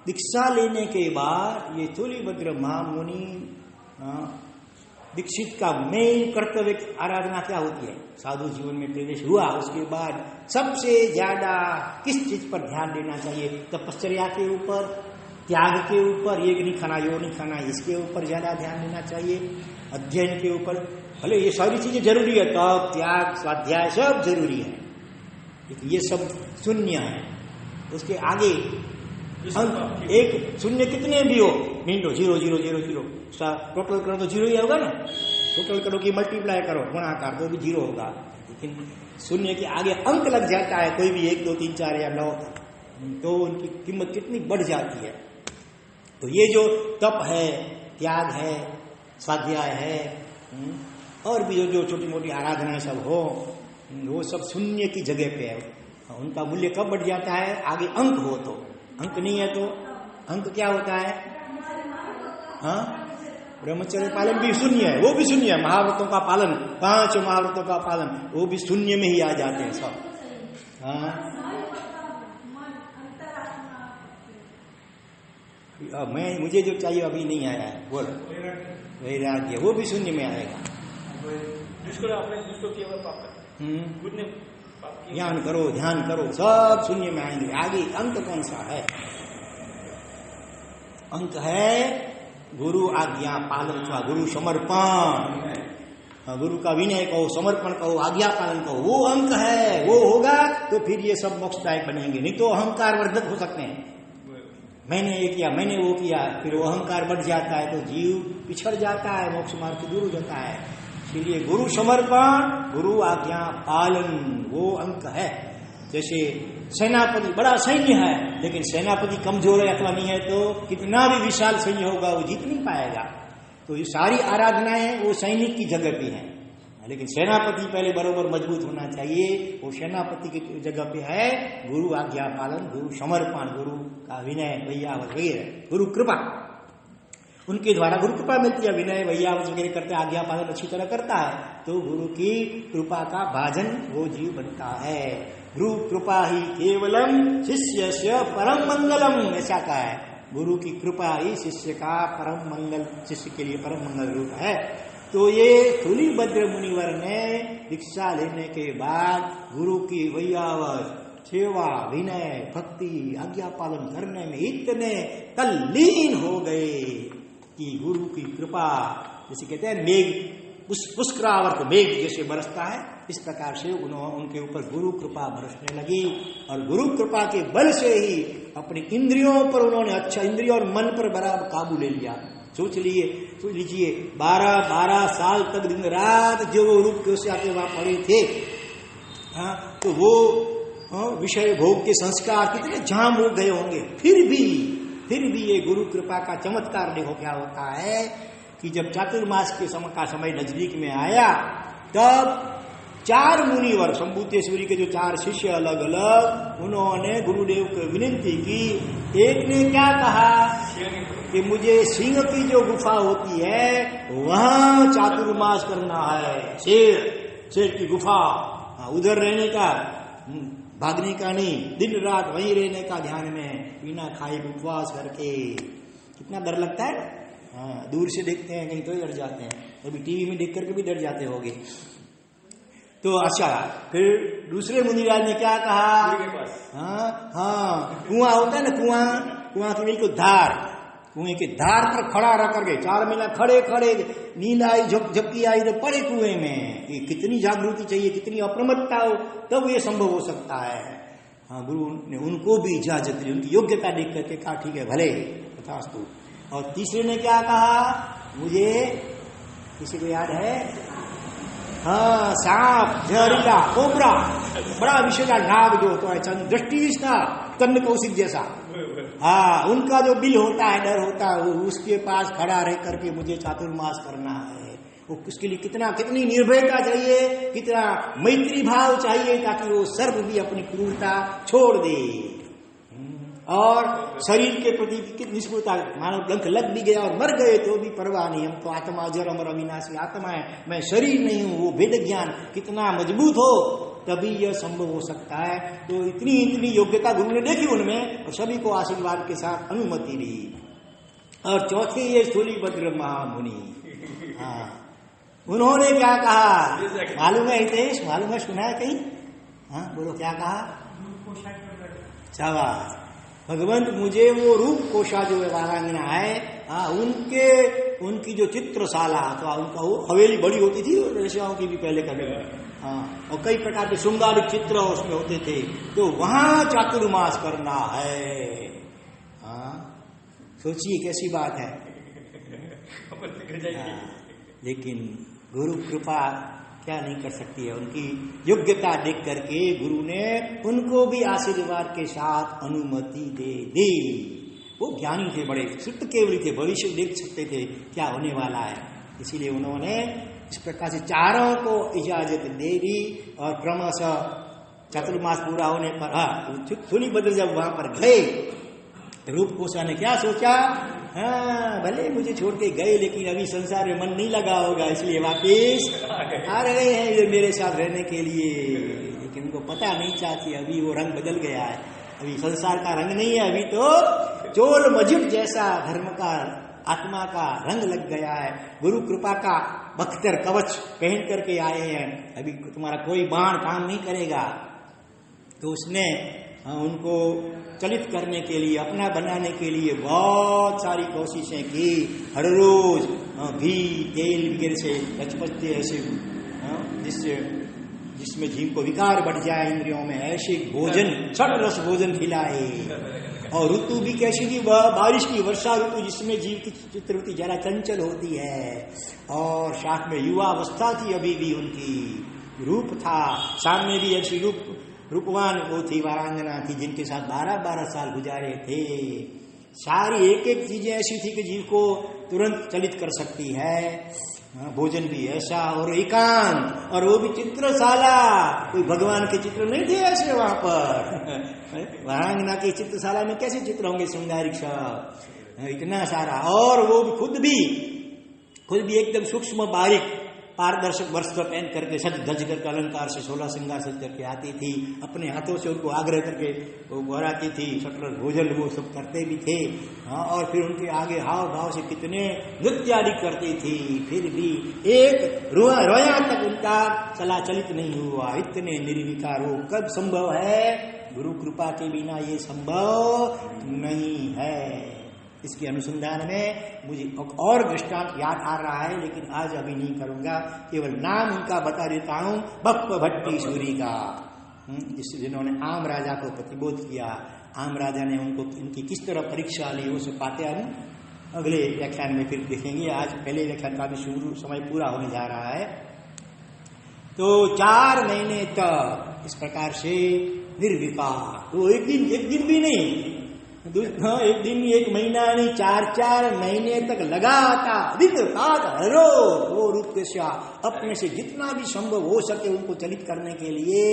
दीक्षा लेने के बाद ये तुलिभद्र महामुनि दीक्षित का मेन कर्तव्य आराधना क्या होती है, साधु जीवन में प्रवेश हुआ, उसके बाद सबसे ज्यादा किस चीज पर ध्यान देना चाहिए? तपश्चर्या के ऊपर, त्याग के ऊपर, ये नहीं खाना यो नहीं खाना, इसके ऊपर ज्यादा ध्यान देना चाहिए, अध्ययन के ऊपर। भले ये सारी चीजें जरूरी है, तप त्याग स्वाध्याय सब जरूरी है, लेकिन ये सब शून्य है। उसके आगे एक शून्य कितने भी हो, मिनटो 0 0 0 0, टोटल करो तो 0 ही होगा ना, टोटल करो कि मल्टीप्लाई करो गुणाकार तो भी 0 होगा, लेकिन शून्य के आगे अंक लग जाता है, कोई भी 1 2 3 4 या 9, तो उनकी कीमत कितनी बढ़ जाती है। तो ये जो तप है, त्याग है, स्वाध्याय है, और भी जो छोटी मोटी आराधनाएं सब हो, वो सब शून्य की जगह पे है। उनका मूल्य कब बढ़ जाता है? आगे अंक हो तो। अंक नहीं है तो अंक क्या होता है? हाँ, ब्रह्मचर्य पालन भी शून्य है, वो भी शून्य है। महाव्रतों का पालन, 5 महाव्रतों का पालन, वो भी शून्य में ही आ जाते हैं सब। हाँ, मुझे जो चाहिए अभी नहीं आया है, बोलो। वैराग्य, वो भी शून्य में आएगा। ध्यान करो, ध्यान करो, सब शून्य में आएंगे। आगे अंक कौन सा है? अंक है गुरु आज्ञा पालन का, गुरु समर्पण, गुरु का विनय कहो, समर्पण कहो, आज्ञा पालन कहो, वो अंक है। वो होगा तो फिर ये सब मोक्षदायक बनेंगे। नहीं तो अहंकार वर्धक हो सकते हैं। मैंने ये किया, मैंने वो किया, फिर वो अहंकार बढ़ जाता है तो जीव पिछड़ जाता है, मोक्ष मार्ग से दूर हो जाता है। इसलिए गुरु समर्पण, गुरु आज्ञा पालन, वो अंक है। जैसे सेनापति, बड़ा सैन्य है, लेकिन सेनापति कमजोर है अथवा नहीं है तो कितना भी विशाल सैन्य होगा वो जीत नहीं पाएगा। तो ये सारी आराधनाएं वो सैनिक की जगह पे हैं, लेकिन सेनापति पहले बरोबर मजबूत होना चाहिए। वो सेनापति की जगह पे है गुरु आज्ञा पालन, गुरु समर्पण, गुरु का विनय वैयावत वगैरह, गुरु कृपा, उनके द्वारा गुरु कृपा मिलती है। विनय वैयावत वगैरह करते, आज्ञा पालन अच्छी तरह करता है तो गुरु की कृपा का भाजन वो जीव बनता है। गुरु कृपा ही केवलम शिष्यस्य परम मंगलम, ऐसा कहा है। गुरु की कृपा ही शिष्य का परम मंगल, शिष्य के लिए परम मंगल रूप है। तो ये स्थूलीभद्र मुनिवर ने दीक्षा लेने के बाद गुरु की वैयावत सेवा, विनय, भक्ति, आज्ञा पालन करने में इतने तल्लीन हो गए कि गुरु की कृपा, जैसे कहते हैं मेघ, पुष्करावर्त मेघ जैसे बरसता है, इस प्रकार से उनके ऊपर गुरु कृपा बरसने लगी। और गुरु कृपा के बल से ही अपनी इंद्रियों पर उन्होंने अच्छा, इंद्रियों और मन पर बराबर काबू ले लिया। सोच लीजिए 12 साल तक दिन रात जो वो रूप के आके वहां पड़े थे, हाँ, तो वो विषय भोग के संस्कार कितने जाम हो गए होंगे। फिर भी ये गुरु कृपा का चमत्कार देखो क्या होता है कि जब चातुर्मास के समय का समय नजदीक में आया तब 4 मुनिवर, शंभुतेश्वरी के जो 4 शिष्य अलग अलग, उन्होंने गुरुदेव को विनती की। एक ने क्या कहा कि मुझे सिंह की जो गुफा होती है वहां चातुर्मास करना है, शेर की गुफा, उधर रहने का, भागने का नहीं, दिन रात वहीं रहने का, ध्यान में बिना खाए उपवास करके। कितना डर लगता है। हाँ, दूर से देखते हैं कहीं तो डर जाते हैं, कभी टीवी में देख करके भी डर जाते होंगे। तो अच्छा, फिर दूसरे मुनिराज ने क्या कहा? हाँ, कुआं होता है ना, कुआं की बिल्कुल धार, कुएं के धार पर खड़ा रह करके 4 महीना खड़े, नींद आई, झपकी आई तो पड़े कुएं में। ये कितनी जागृति चाहिए, कितनी अप्रमत्ता हो तब ये संभव हो सकता है। हाँ, गुरु ने उनको भी इजाजत दी, उनकी योग्यता देख करके कहा ठीक है भले तथास्तु। और तीसरे ने क्या कहा? मुझे, किसी को याद है? हाँ, सांप, जहरीला, कोबरा, बड़ा विषैला नाग जो होता है, दृष्टि तन्न कौशिक जैसा, हाँ, उनका जो बिल होता है, डर होता है, उसके पास खड़ा रह करके मुझे चातुर्मास करना है। वो उसके लिए कितनी निर्भयता चाहिए, कितना मैत्री भाव चाहिए ताकि वो सर्व भी अपनी क्रूरता छोड़ दे और शरीर के प्रति कितनी निष्ठुरता। मानो डंक लग भी गया और मर गए तो भी परवाह नहीं, हम तो आत्मा अजर अमर अविनाशी आत्मा है, मैं शरीर नहीं हूं। वो वेद ज्ञान कितना मजबूत हो तभी यह संभव हो सकता है। तो इतनी योग्यता गुरु ने देखी उनमें और सभी को आशीर्वाद के साथ अनुमति दी। और चौथे ये स्थूलीभद्र महामुनि, हाँ, उन्होंने क्या कहा मालूम है? हितेश मालूम है? सुना है कहीं? हाँ, बोलो क्या कहा? शाबाश भगवंत, मुझे वो रूप कोशा जो वारांगना है, हाँ, उनकी जो चित्रशाला, तो उनका वो हवेली बड़ी होती थी ऋषियों की भी पहले कभी, हाँ, और कई प्रकार के श्रृंगारिक चित्र उसमें होते थे, तो वहां चातुर्मास करना है। हाँ, सोचिए कैसी बात है। हाँ, लेकिन गुरु कृपा क्या नहीं कर सकती है। उनकी योग्यता देख करके गुरु ने उनको भी आशीर्वाद के साथ अनुमति दे दी। वो ज्ञानी थे, बड़े शुद्ध केवली थे, भविष्य देख सकते थे क्या होने वाला है। इसीलिए उन्होंने इस प्रकार से चारों को इजाजत दे दी और क्रमशः चतुर्मास पूरा होने पर थोड़ी बदल जब वहां पर गए, रूप गोस्वामी ने क्या सोचा, हाँ भले मुझे छोड़ के गए लेकिन अभी संसार में मन नहीं लगा होगा, इसलिए वापिस आ रहे हैं इधर मेरे साथ रहने के लिए। लेकिन उनको पता नहीं था कि अभी वो रंग बदल गया है, अभी संसार का रंग नहीं है, अभी तो चोल मजुट जैसा धर्म का आत्मा का रंग लग गया है। गुरु कृपा का बख्तर कवच पहन करके आए हैं, अभी तुम्हारा कोई बाण काम नहीं करेगा। तो उसने उनको चलित करने के लिए, अपना बनाने के लिए बहुत सारी कोशिशें की। हर रोज घी तेल वगैरह से लचपचते ऐसे जिसमें जीव को विकार बढ़ जाए इंद्रियों में, ऐसे भोजन छठ रस भोजन खिलाए। और ऋतु भी कैसी थी, बारिश की वर्षा ऋतु जिसमें जीव की चित्रवृत्ति जरा चंचल होती है, और साथ में युवा अवस्था थी अभी भी उनकी, रूप था सामने भी ऐसी रूपवान वो थी, वारांगना थी जिनके साथ 12-12 साल गुजारे थे। सारी एक एक चीजें ऐसी थी कि जीव को तुरंत चलित कर सकती है। भोजन भी ऐसा और एकांत, और वो भी चित्रशाला, कोई भगवान के चित्र नहीं थे ऐसे वहां पर। वारांगना की चित्रशाला में कैसे चित्र होंगे श्रृंगारिक सब, इतना सारा। और वो भी खुद भी एकदम सूक्ष्म बारीक पारदर्शक वस्त्र पहन करके सज धज करके अलंकार से 16 श्रृंगार सज करके आती थी, अपने हाथों से उनको आग्रह करके वो बनाती थी, शटर भोजन वो सब करते भी थे। और फिर उनके आगे हाव भाव से कितने नृत्य आदि करती थी, फिर भी एक रोया तक उनका चला चलित नहीं हुआ, इतने निर्विकार। वो कब संभव है, गुरु कृपा के बिना ये संभव नहीं है। इसके अनुसंधान में मुझे और दृष्टांत याद आ रहा है, लेकिन आज अभी नहीं करूंगा, केवल नाम उनका बता देता हूं, बप्प भट्टी सूरी का, जिन्होंने आम राजा को प्रतिबोध किया। आम राजा ने उनको इनकी किस तरह परीक्षा ली वो सब पाते हम अगले व्याख्यान में फिर देखेंगे। आज पहले व्याख्यान का भी शुरू समय पूरा होने जा रहा है। तो 4 महीने तक इस प्रकार से निर्विकार, तो एक दिन भी नहीं, एक दिन एक महीना नहीं, 4 महीने तक लगातार वो रूप के अपने से जितना भी संभव हो सके उनको चलित करने के लिए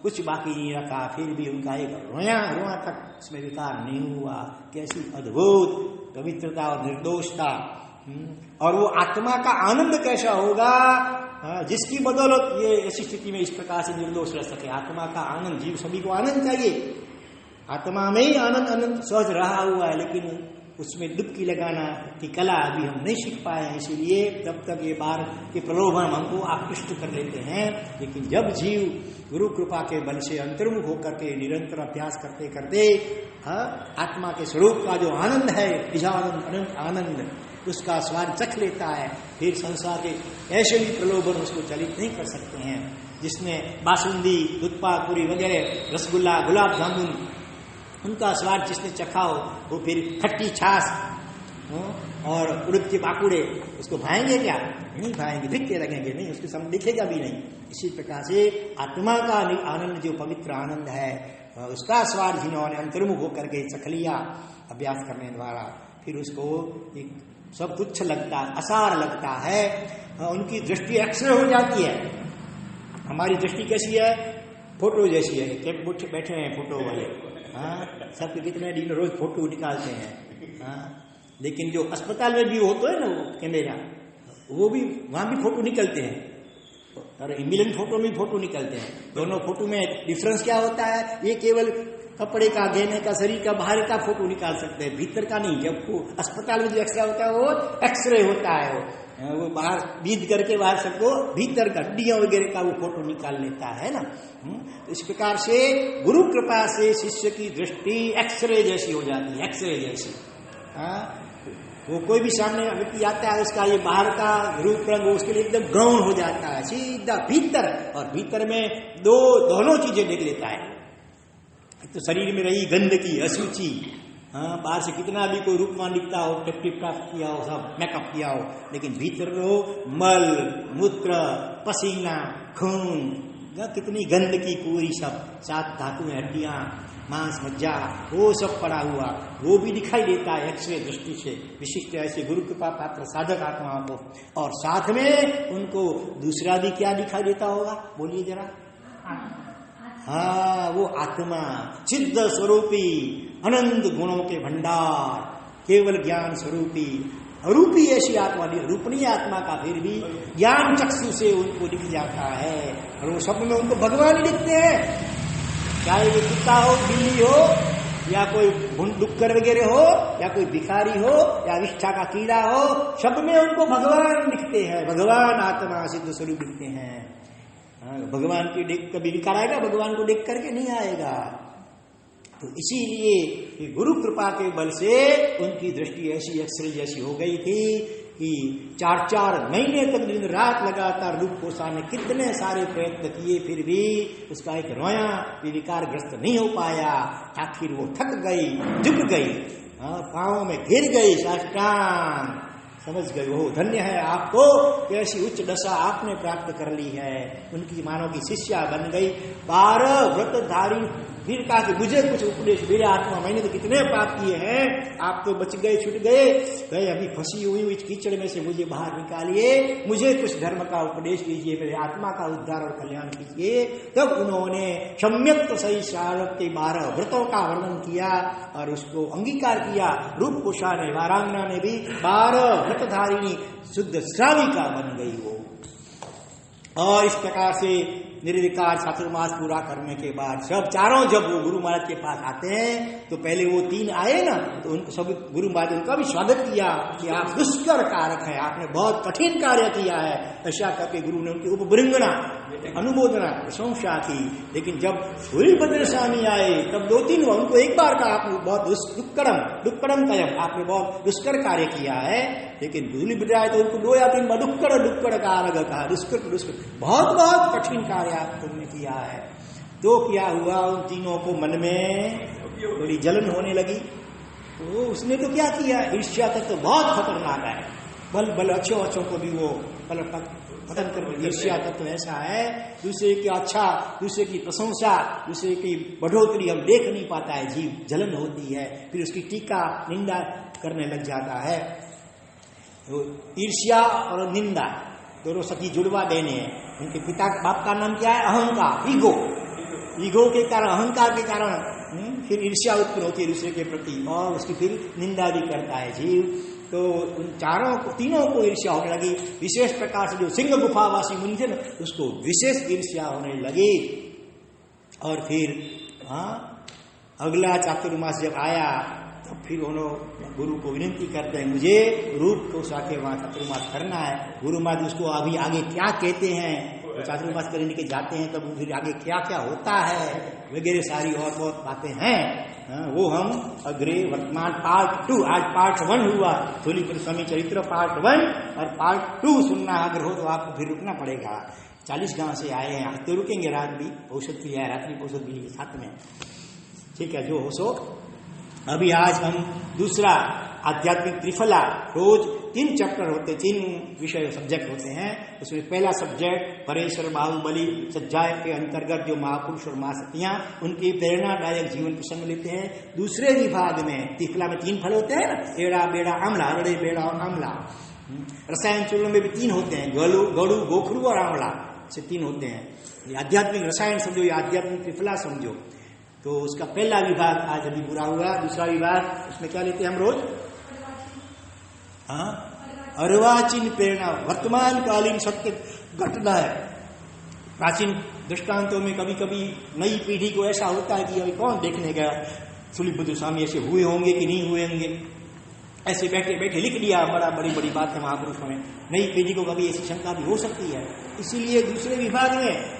कुछ बाकी नहीं रखा। फिर भी उनका एक रोया तक उसमें विकार नहीं हुआ। कैसी अद्भुत पवित्रता और निर्दोषता, और वो आत्मा का आनंद कैसा होगा जिसकी बदौलत ये ऐसी स्थिति में इस प्रकार से निर्दोष रह सके। आत्मा का आनंद, जीव सभी को आनंद चाहिए, आत्मा में ही आनंद अनंत सहज रहा हुआ है, लेकिन उसमें डुबकी लगाना की कला अभी हम नहीं सीख पाए हैं, इसीलिए तब तक ये बार के प्रलोभन हमको आकृष्ट कर लेते हैं। लेकिन जब जीव गुरु कृपा के बल से अंतर्मुख होकर के निरंतर अभ्यास करते करते आत्मा के स्वरूप का जो आनंद है, निजानंद अनंत आनंद, उसका स्वाद चख लेता है, फिर संसार के ऐसे भी प्रलोभन उसको चलित नहीं कर सकते हैं। जिसमें बासुंदी, दूध पाक, पूरी वगैरह, रसगुल्ला, गुलाब जामुन, उनका स्वाद जिसने चखा हो, वो फिर खट्टी छाछ और उड़द के बाकुड़े उसको भाएंगे क्या? नहीं भाएंगे, दिखते लगेंगे नहीं, उसके सामने दिखेगा भी नहीं। इसी प्रकार से आत्मा का आनंद, जो पवित्र आनंद है, उसका स्वाद जिन्होंने अंतर्मुख होकर के चख लिया अभ्यास करने द्वारा, फिर उसको एक सब तुच्छ लगता, असार लगता है, उनकी दृष्टि एक्सरे हो जाती है। हमारी दृष्टि कैसी है? फोटो जैसी है। कैंप बैठे हैं फोटो वाले, सबके कितने दिन रोज फोटो निकालते हैं। लेकिन जो अस्पताल में भी होता है ना वो कैमरा, वो भी वहां भी फोटो निकलते हैं, और एम्बुलेंस फोटो में फोटो निकलते हैं। दोनों फोटो में डिफरेंस क्या होता है? ये केवल कपड़े का, गहने का, शरीर का बाहर का फोटो निकाल सकते हैं, भीतर का नहीं। जब वो अस्पताल में जो एक्सरे होता है वो एक्सरे होता है, वो बाहर बीत करके बाहर सबको भीतर का हड्डियां वगैरह का वो फोटो निकाल लेता है ना। तो इस प्रकार से गुरु कृपा से शिष्य की दृष्टि एक्सरे जैसी हो जाती है, एक्सरे जैसी। वो कोई भी सामने व्यक्ति आता है, उसका ये बाहर का रूप रंग उसके लिए एकदम गौण हो जाता है, सीधा भीतर, और भीतर में दोनों चीजें देख लेता है। तो शरीर में रही गंदगी, अशुचि, बाहर से कितना भी कोई रूपमान दिखता हो, टिप-टाप किया हो, सब मेकअप किया हो, लेकिन भीतर हो मल, मूत्र, पसीना, खून, कितनी गंदगी पूरी, सब 7 धातु हड्डियां, मांस मज्जा वो सब पड़ा हुआ, वो भी दिखाई देता है एक्सरे दृष्टि से विशिष्ट ऐसे गुरु कृपा पात्र साधक आत्माओं को। और साथ में उनको दूसरा भी क्या दिखाई देता होगा, बोलिए जरा। हाँ, वो आत्मा सिद्ध स्वरूपी अनंत गुणों के भंडार, केवल ज्ञान स्वरूपी अरूपी ऐसी आत्मा, रूपणी आत्मा का फिर भी ज्ञान चक्षु से उनको दिख जाता है। और वो सब में उनको भगवान ही दिखते हैं, चाहे वो कुत्ता हो, बिल्ली हो, या कोई डुक्कर वगैरह हो, या कोई भिखारी हो, या विष्ठा का कीड़ा हो, सब में उनको भगवान दिखते हैं। भगवान आत्मा सिद्ध स्वरूप दिखते हैं। भगवान की देख कभी विकार आएगा, भगवान को देख करके नहीं आएगा। तो इसीलिए गुरु कृपा के बल से उनकी दृष्टि ऐसी एक्सरे जैसी हो गई थी कि 4-4 महीने तक दिन रात लगातार रूप कोसा ने कितने सारे प्रयत्न किए, फिर भी उसका एक रोया भी विकारग्रस्त नहीं हो पाया। आखिर वो थक गई, झुक गई, पांवों में गिर गई, साष्टांग समझ गए हो धन्य है आपको, कैसी उच्च दशा आपने प्राप्त कर ली है। उनकी मानव की शिष्या बन गई। 12 व्रतधारी फिर कहा कि मुझे कुछ उपदेश, मेरे आत्मा मैंने तो कितने पाप किए हैं, आप तो बच गए, छूट गए, अभी फंसी हुई इस कीचड़ में से मुझे बाहर निकालिए, मुझे कुछ धर्म का उपदेश दीजिए, मेरे आत्मा का उद्धार और कल्याण कीजिए। तब उन्होंने सम्यक सही शारद के 12 व्रतों का वर्णन किया और उसको अंगीकार किया। रूप कुशा ने, वारांगना ने भी 12 व्रतधारिणी शुद्ध श्राविका बन गई वो। और इस प्रकार से निर्विकार चातुर्मास पूरा करने के बाद सब चारों जब वो गुरु महाराज के पास आते हैं, तो पहले वो 3 आए ना, तो उनको सब गुरु महाराज उनका भी स्वागत किया कि आप दुष्कर कारक है, आपने बहुत कठिन कार्य किया है। ऐसा करके गुरु ने उनकी उपबृंगना, अनुमोदना, प्रशंसा की। लेकिन जब सूर्यभद्र स्वामी आए तब 2-3 उनको एक बार कहा आपने बहुत दुष्कर्म कयम, आपने बहुत दुष्कर कार्य किया है। लेकिन सूर्यभद्र आए तो उनको 2 या 3 बार दुक्कड़ कारक कहा, दुष्कर बहुत कठिन कार्य आप तुमने किया है। तो क्या हुआ, उन तीनों को मन में बड़ी जलन होने लगी। तो उसने तो क्या किया, ईर्ष्या तत्व तो बहुत खतरनाक है, बल अच्छों को भी वो पतन कर। ईर्ष्या तत्व तो ऐसा है, दूसरे की अच्छा, दूसरे की प्रशंसा, दूसरे की बढ़ोतरी हम देख नहीं पाता है, जीव जलन होती है, फिर उसकी टीका निंदा करने लग जाता है। तो ईर्ष्या और निंदा दोनों सखी जुड़वा देने हैं। उनके पिता बाप का नाम क्या है, अहंकार, ईगो के कारण, अहंकार के कारण फिर ईर्ष्या उत्पन्न होती है दूसरे के प्रति, और उसकी फिर निंदा भी करता है जीव। तो उन तीनों को ईर्ष्या होने लगी। विशेष प्रकार से जो सिंह गुफावासी मुनि थे ना, उसको विशेष ईर्ष्या होने लगी। और फिर अगला चातुर्मास जब आया तो फिर उन्होंने गुरु को विनती करते हैं, मुझे रूप को साके वहां चातुर्मास करना है। गुरु महाराज उसको अभी आगे क्या कहते हैं, तो चातुर्मास करने के जाते हैं तब फिर आगे क्या क्या होता है वगैरह सारी और बहुत बातें हैं। वो हम अग्रे वर्तमान पार्ट 2, आज पार्ट 1 हुआ, सूर्यभद्र स्वामी चरित्र पार्ट 1, और पार्ट 2 सुनना अगर हो तो आपको फिर रुकना पड़ेगा। 40 गांव से आए हैं, आज तो रुकेंगे, रात भी औषध की है, रात्रि औषध भी के साथ में, ठीक है, जो हो सो। अभी आज हम दूसरा आध्यात्मिक त्रिफला, रोज 3 चैप्टर होते, 3 विषय सब्जेक्ट होते हैं। उसमें पहला सब्जेक्ट परेश्वर बाहुबली सज्जाय के अंतर्गत जो महापुरुष और महासतियां, उनकी प्रेरणादायक जीवन प्रसंग लेते हैं। दूसरे विभाग में त्रिफला में 3 फल होते हैं ना, एड़ा बेड़ा आमला, अरड़े बेड़ा और आमला। रसायन चूर्ण में भी 3 होते हैं, गड़ू गोखरू और आंवला से 3 होते हैं। आध्यात्मिक रसायन समझो या आध्यात्मिक त्रिफला समझो। तो उसका पहला विभाग आज अभी पूरा हुआ। दूसरा विभाग, उसमें क्या लेते हैं हम रोज, अर्वाचीन प्रेरणा, वर्तमान कालीन सत्य घटना है। प्राचीन दृष्टांतों में कभी कभी नई पीढ़ी को ऐसा होता है कि अभी कौन देखने गया, सूर्यभद्र स्वामी ऐसे हुए होंगे कि नहीं हुए होंगे, ऐसे बैठे बैठे लिख दिया, बड़ी बड़ी बात है महापुरुषों ने। नई पीढ़ी को कभी ऐसी शंका भी हो सकती है, इसीलिए दूसरे विभाग में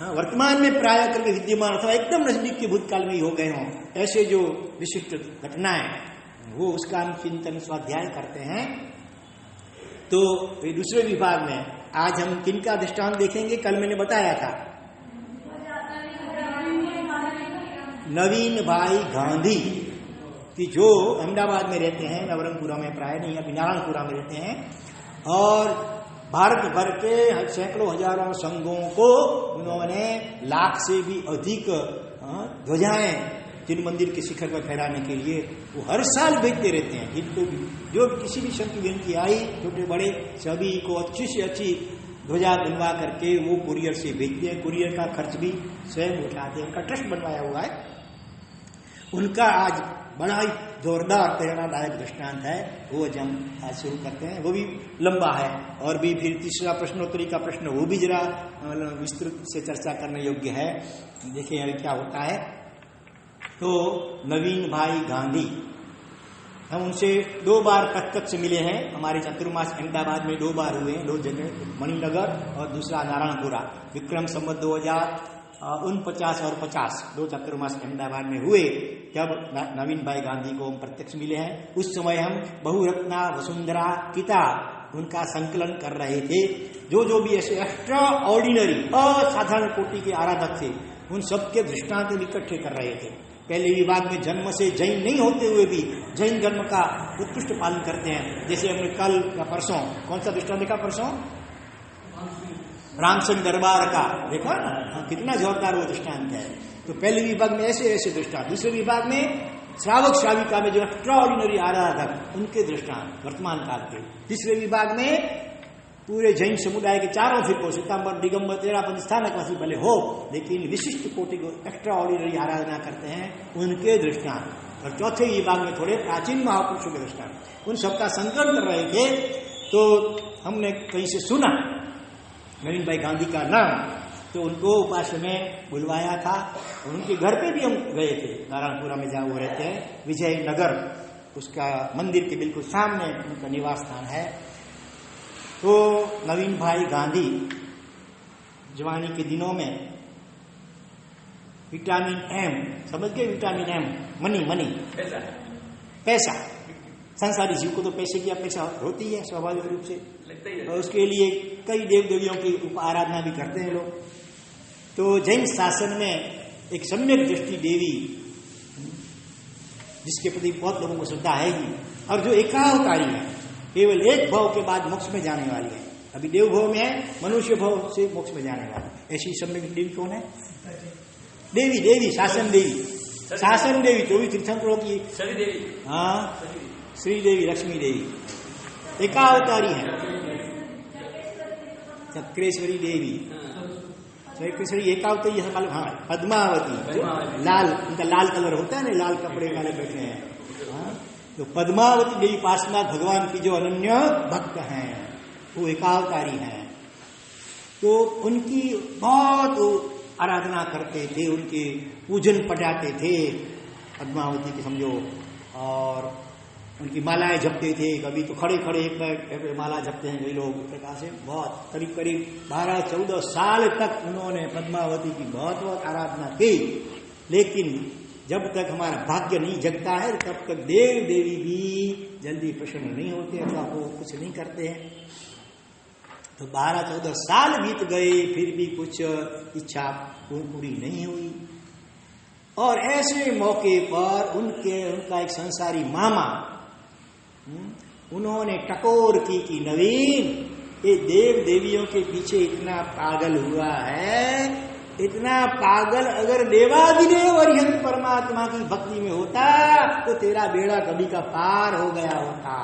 वर्तमान में प्राय करके विद्यमान अथवा एकदम नजदीक के भूतकाल में ही हो गए हों ऐसे जो विशिष्ट घटनाएं, वो उसका हम चिंतन स्वाध्याय करते हैं। तो दूसरे विभाग में आज हम किनका दृष्टांत देखेंगे, कल मैंने बताया था नवीन भाई गांधी कि जो अहमदाबाद में रहते हैं, नवरंगपुरा में प्राय नहीं, अभी नारायणपुरा में रहते हैं, और भारत भर के सैकड़ों हजारों संघों को उन्होंने 1 लाख से भी अधिक ध्वजाएं जिन मंदिर के शिखर पर फहराने के लिए, वो हर साल भेजते रहते हैं। जिनको भी जो किसी भी संत की विनती आई, छोटे बड़े सभी को अच्छी से अच्छी ध्वजा बनवा करके वो कुरियर से भेजते हैं। कुरियर का खर्च भी स्वयं उठाते हैं। उनका ट्रस्ट बनवाया हुआ है। उनका आज बड़ा ही जोरदार प्रेरणादायक दृष्टांत है, वो हम आज शुरू करते हैं। वो भी लंबा है और भी फिर तीसरा प्रश्नोत्तरी का प्रश्न वो भी जरा विस्तृत से चर्चा करने योग्य है। देखिए अभी क्या होता है। तो नवीन भाई गांधी, हम उनसे 2 बार प्रत्यक्ष मिले हैं। हमारे चतुर्मास अहमदाबाद में 2 बार हुए हैं, 2 जगह, मणिनगर और दूसरा नारायणपुरा। विक्रम संवत 2049 और 50 2 चतुर्मास अहमदाबाद में हुए, जब नवीन भाई गांधी को हम प्रत्यक्ष मिले हैं। उस समय हम बहुरत्ना वसुंधरा किताब उनका संकलन कर रहे थे। जो भी ऐसे एक्स्ट्रा ऑर्डिनरी असाधारण कोटि के आराधक थे, उन सबके दृष्टांत इकट्ठे कर रहे थे। पहले विभाग में जन्म से जैन नहीं होते हुए भी जैन धर्म का उत्कृष्ट पालन करते हैं। जैसे हमने कल या परसों कौन सा दृष्टांत देखा? परसों रामचंद्र दरबार का देखा ना, कितना जोरदार वो दृष्टांत है। तो पहले विभाग में ऐसे ऐसे दृष्टांत, दूसरे विभाग में श्रावक श्राविका में जो एक्स्ट्रा ऑर्डिनरी आराधक उनके दृष्टांत वर्तमान काल के, तीसरे विभाग में पूरे जैन समुदाय के चारों फिरकों, श्वेतांबर, दिगंबर, तेरापंथी, स्थानकवासी भले हो, लेकिन विशिष्ट कोटि को एक्स्ट्रा ऑर्डिनरी आराधना करते हैं, उनके दृष्टांत। और चौथे विभाग में थोड़े प्राचीन महापुरुषों के दृष्टांत, उन सबका संकलन कर रहे थे। तो हमने कहीं से सुना नवीन भाई गांधी का नाम, तो उनको उपास्य में बुलवाया था और उनके घर पे भी हम गए थे। नारायणपुरा में जहाँ वो रहते हैं, विजयनगर, उसका मंदिर के बिल्कुल सामने उनका निवास स्थान है। तो नवीन भाई गांधी जवानी के दिनों में विटामिन एम, समझ गए? विटामिन एम, मनी, पैसा। संसारी जीव को तो पैसे की अपेक्षा होती है स्वाभाविक रूप से, और उसके लिए कई देव देवियों की आराधना भी करते हैं लोग। तो जैन शासन में एक सम्यक दृष्टि देवी, जिसके प्रति बहुत लोगों को श्रद्धा है ही, और जो एकावतारी है, केवल एक भव के बाद मोक्ष में जाने वाली है। अभी देव भव में है, मनुष्य भव से मोक्ष में जाने वाली। ऐसी सम्यक देवी कौन है? देवी शासन देवी 24 तीर्थंकरों की, हाँ, श्री देवी, लक्ष्मी देवी एकावतारी है। चक्रेश्वरी देवी, चक्रेश्वरी एकावतारी है, मालूम? हाँ, पद्मावती, लाल, उनका लाल कलर होता है ना, लाल कपड़े वाले बैठे हैं। हाँ, तो पद्मावती देवी पार्श्वनाथ भगवान की जो अनन्य भक्त हैं, वो एकावतारी हैं। तो उनकी बहुत आराधना करते थे, उनके पूजन पटाते थे पद्मावती की, समझो। और उनकी मालाएं जपते थे। कभी तो खड़े एक माला जपते हैं कई लोग प्रकार से। बहुत करीब 12-14 साल तक उन्होंने पद्मावती की बहुत आराधना की। लेकिन जब तक हमारा भाग्य नहीं जगता है, तब तक देव देवी भी जल्दी प्रसन्न नहीं होते अथवा वो कुछ नहीं करते हैं। तो 12-14 साल बीत गए, फिर भी कुछ इच्छा पूरी नहीं हुई। और ऐसे मौके पर उनका एक संसारी मामा, उन्होंने टकोर की नवीन, ये देव देवियों के पीछे इतना पागल हुआ है, इतना पागल अगर देवादिदेव अरिहंत परमात्मा की भक्ति में होता तो तेरा बेड़ा कभी का पार हो गया होता।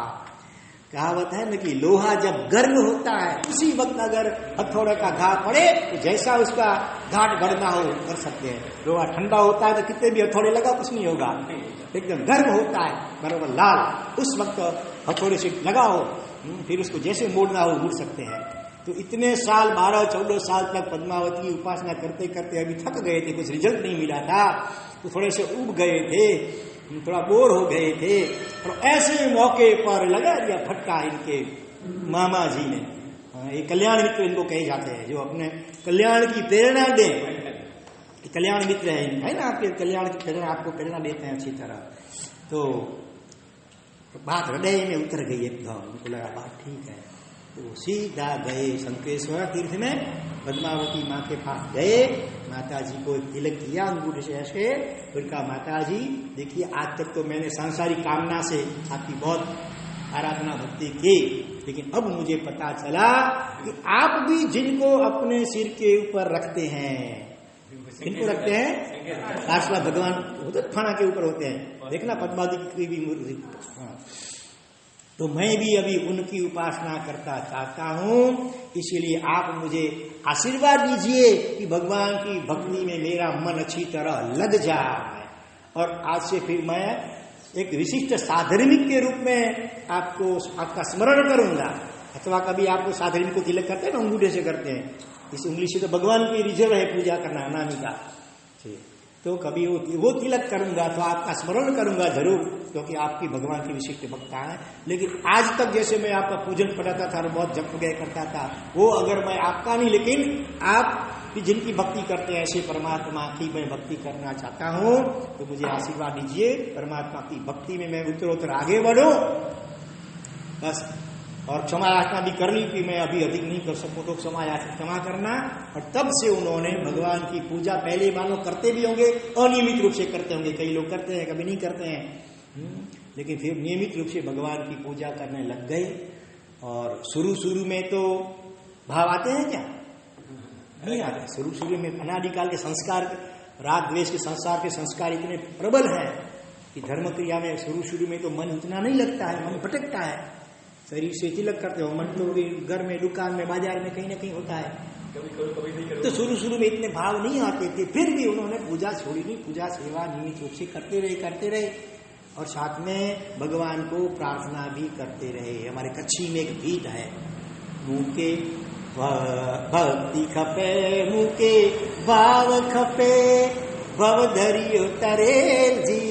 कहावत है न कि लोहा जब गर्म होता है, उसी वक्त अगर हथौड़े का घा पड़े तो जैसा उसका घाट गढ़ना हो कर सकते हैं। लोहा ठंडा होता है तो कितने भी हथौड़े लगा कुछ नहीं होगा, एकदम गर्म होता है बराबर लाल, उस वक्त हथौड़े से लगाओ, फिर उसको जैसे मोड़ना हो मोड़ सकते हैं। तो इतने साल 12-14 साल तक पद्मावती की उपासना करते करते अभी थक गए थे, कुछ रिजल्ट नहीं मिला था, तो थोड़े से उब गए थे, थोड़ा बोर हो गए थे। और ऐसे मौके पर लगा दिया फटका इनके मामा जी ने। ये कल्याण मित्र इनको कहे जाते हैं, जो अपने कल्याण की प्रेरणा दे। कल्याण मित्र है ना, आपके कल्याण की प्रेरणा, आपको प्रेरणा देते हैं अच्छी तरह। तो बात हृदय में उतर गई एकदम, उनको लगा बात ठीक है। तो सीधा गए शंकरेश्वर तीर्थ में, पद्मावती माँ के पास गए, माता जी को तिलक किया अंगूठे से ऐसे, फिर कहा माता जी देखिए, आज तक तो मैंने सांसारिक कामना से आपकी बहुत आराधना भक्ति की, लेकिन अब मुझे पता चला कि आप भी जिनको अपने सिर के ऊपर रखते हैं, इनको रखते हैं पार्श्वा भगवान होते फणा के ऊपर होते हैं, देखना पद्मावती की भी मूर्ति। तो मैं भी अभी उनकी उपासना करता चाहता हूं, इसीलिए आप मुझे आशीर्वाद दीजिए कि भगवान की भक्ति में मेरा मन अच्छी तरह लग जाए, और आज से फिर मैं एक विशिष्ट साधर्मिक के रूप में आपका स्मरण करूंगा। अथवा कभी आपको साधर्मिक को तिलक करते हैं ना, अंगूठे से करते हैं, इस उंगली से तो भगवान की रिजर्व है पूजा करना अनामिका, तो कभी वो तिलक करूंगा तो आपका स्मरण करूंगा जरूर, क्योंकि आपकी भगवान की विशिष्ट भक्ता है। लेकिन आज तक जैसे मैं आपका पूजन पढ़ाता था और बहुत जप गए करता था, वो अगर मैं आपका नहीं, लेकिन आप जिनकी भक्ति करते हैं ऐसे परमात्मा की मैं भक्ति करना चाहता हूं, तो मुझे आशीर्वाद दीजिए परमात्मा की भक्ति में मैं उत्तरोत्तर आगे बढ़ूं बस। और क्षमा याचना भी कर ली कि मैं अभी अधिक नहीं कर सकूं, तो क्षमा करना। और तब से उन्होंने भगवान की पूजा पहले मानो करते भी होंगे, अनियमित रूप से करते होंगे, कई लोग करते हैं कभी नहीं करते हैं, लेकिन फिर नियमित रूप से भगवान की पूजा करने लग गए। और शुरू में तो भाव आते हैं क्या? नहीं आते। शुरू में अनादिकाल के संस्कार, राग द्वेष के संसार के संस्कार इतने प्रबल हैं कि धर्म क्रिया में शुरू में तो मन उतना नहीं लगता है, मन भटकता है। शरीर से तिलक करते हो, मन तो घर में, दुकान में, बाजार में कहीं ना कहीं होता है। कभी तो शुरू में इतने भाव नहीं आते थे, फिर भी उन्होंने पूजा छोड़ी नहीं, पूजा सेवा नियमित रूप से करते रहे और साथ में भगवान को प्रार्थना भी करते रहे। हमारे कच्छी में एक गीत है, मुके भक्ति खपे, मुके भाव खपे, भव धरियो तरेल जी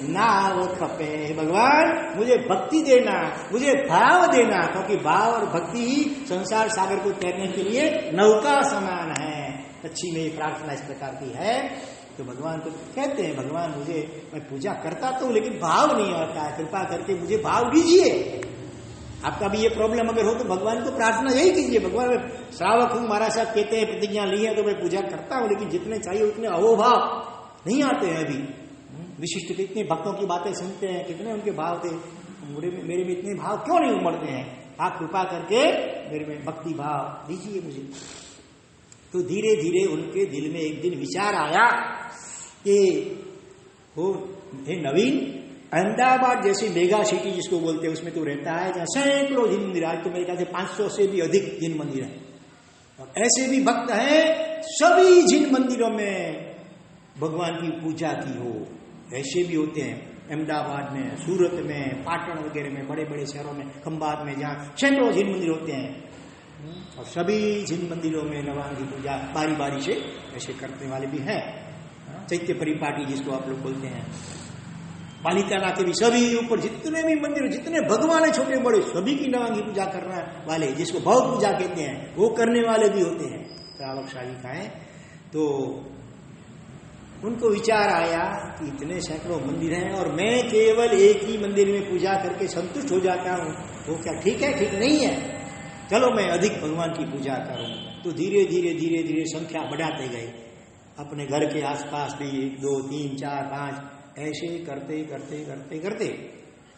नाव खपे। भगवान मुझे भक्ति देना, मुझे भाव देना, क्योंकि भाव और भक्ति ही संसार सागर को तैरने के लिए नौका समान है। अच्छी में प्रार्थना इस प्रकार की है। तो भगवान को कहते हैं, भगवान मुझे, मैं पूजा करता तो लेकिन भाव नहीं आता है, कृपा करके मुझे भाव दीजिए। आपका भी ये प्रॉब्लम अगर हो तो भगवान को प्रार्थना यही कीजिए, भगवान मैं श्रावक हूं, महाराज साहब कहते हैं प्रतिज्ञा ली है तो मैं पूजा करता हूं, लेकिन जितने चाहिए उतने अहोभाव नहीं आते हैं अभी। विशिष्ट कितने भक्तों की बातें सुनते हैं, कितने उनके भाव थे, मेरे में इतने भाव क्यों नहीं उमड़ते हैं? आप कृपा करके मेरे में भक्ति भाव दीजिए मुझे। तो धीरे धीरे उनके दिल में एक दिन विचार आया कि वो नवीन, अहमदाबाद जैसी मेगा सिटी जिसको बोलते हैं उसमें तो रहता है, जहाँ सैकड़ों जिन मंदिर, आज तो मेरे ख्याल से 500 से भी अधिक जिन मंदिर है, और ऐसे भी भक्त हैं सभी जिन मंदिरों में भगवान की पूजा की हो, ऐसे भी होते हैं। अहमदाबाद में, सूरत में, पाटन वगैरह में, बड़े बड़े शहरों में, खंबात में, जहाँ सैकड़ों जिन मंदिर होते हैं, और सभी जिन मंदिरों में भगवान की पूजा बारी बारी से ऐसे करने वाले भी हैं। चैत्य परिपाटी जिसको आप लोग बोलते हैं, पालिताना के भी सभी ऊपर जितने भी मंदिर, जितने भगवान है छोटे बड़े, सभी की नवांग की पूजा करने वाले, जिसको भव पूजा कहते हैं, वो करने वाले भी होते हैं, श्रावकशाही का है। तो उनको विचार आया कि इतने सैकड़ों मंदिर हैं और मैं केवल एक ही मंदिर में पूजा करके संतुष्ट हो जाता हूँ, वो क्या ठीक है? ठीक नहीं है। चलो मैं अधिक भगवान की पूजा करूँ। तो धीरे धीरे संख्या बढ़ाते गए, अपने घर के आसपास भी 1, 2, 3, 4, 5 ऐसे करते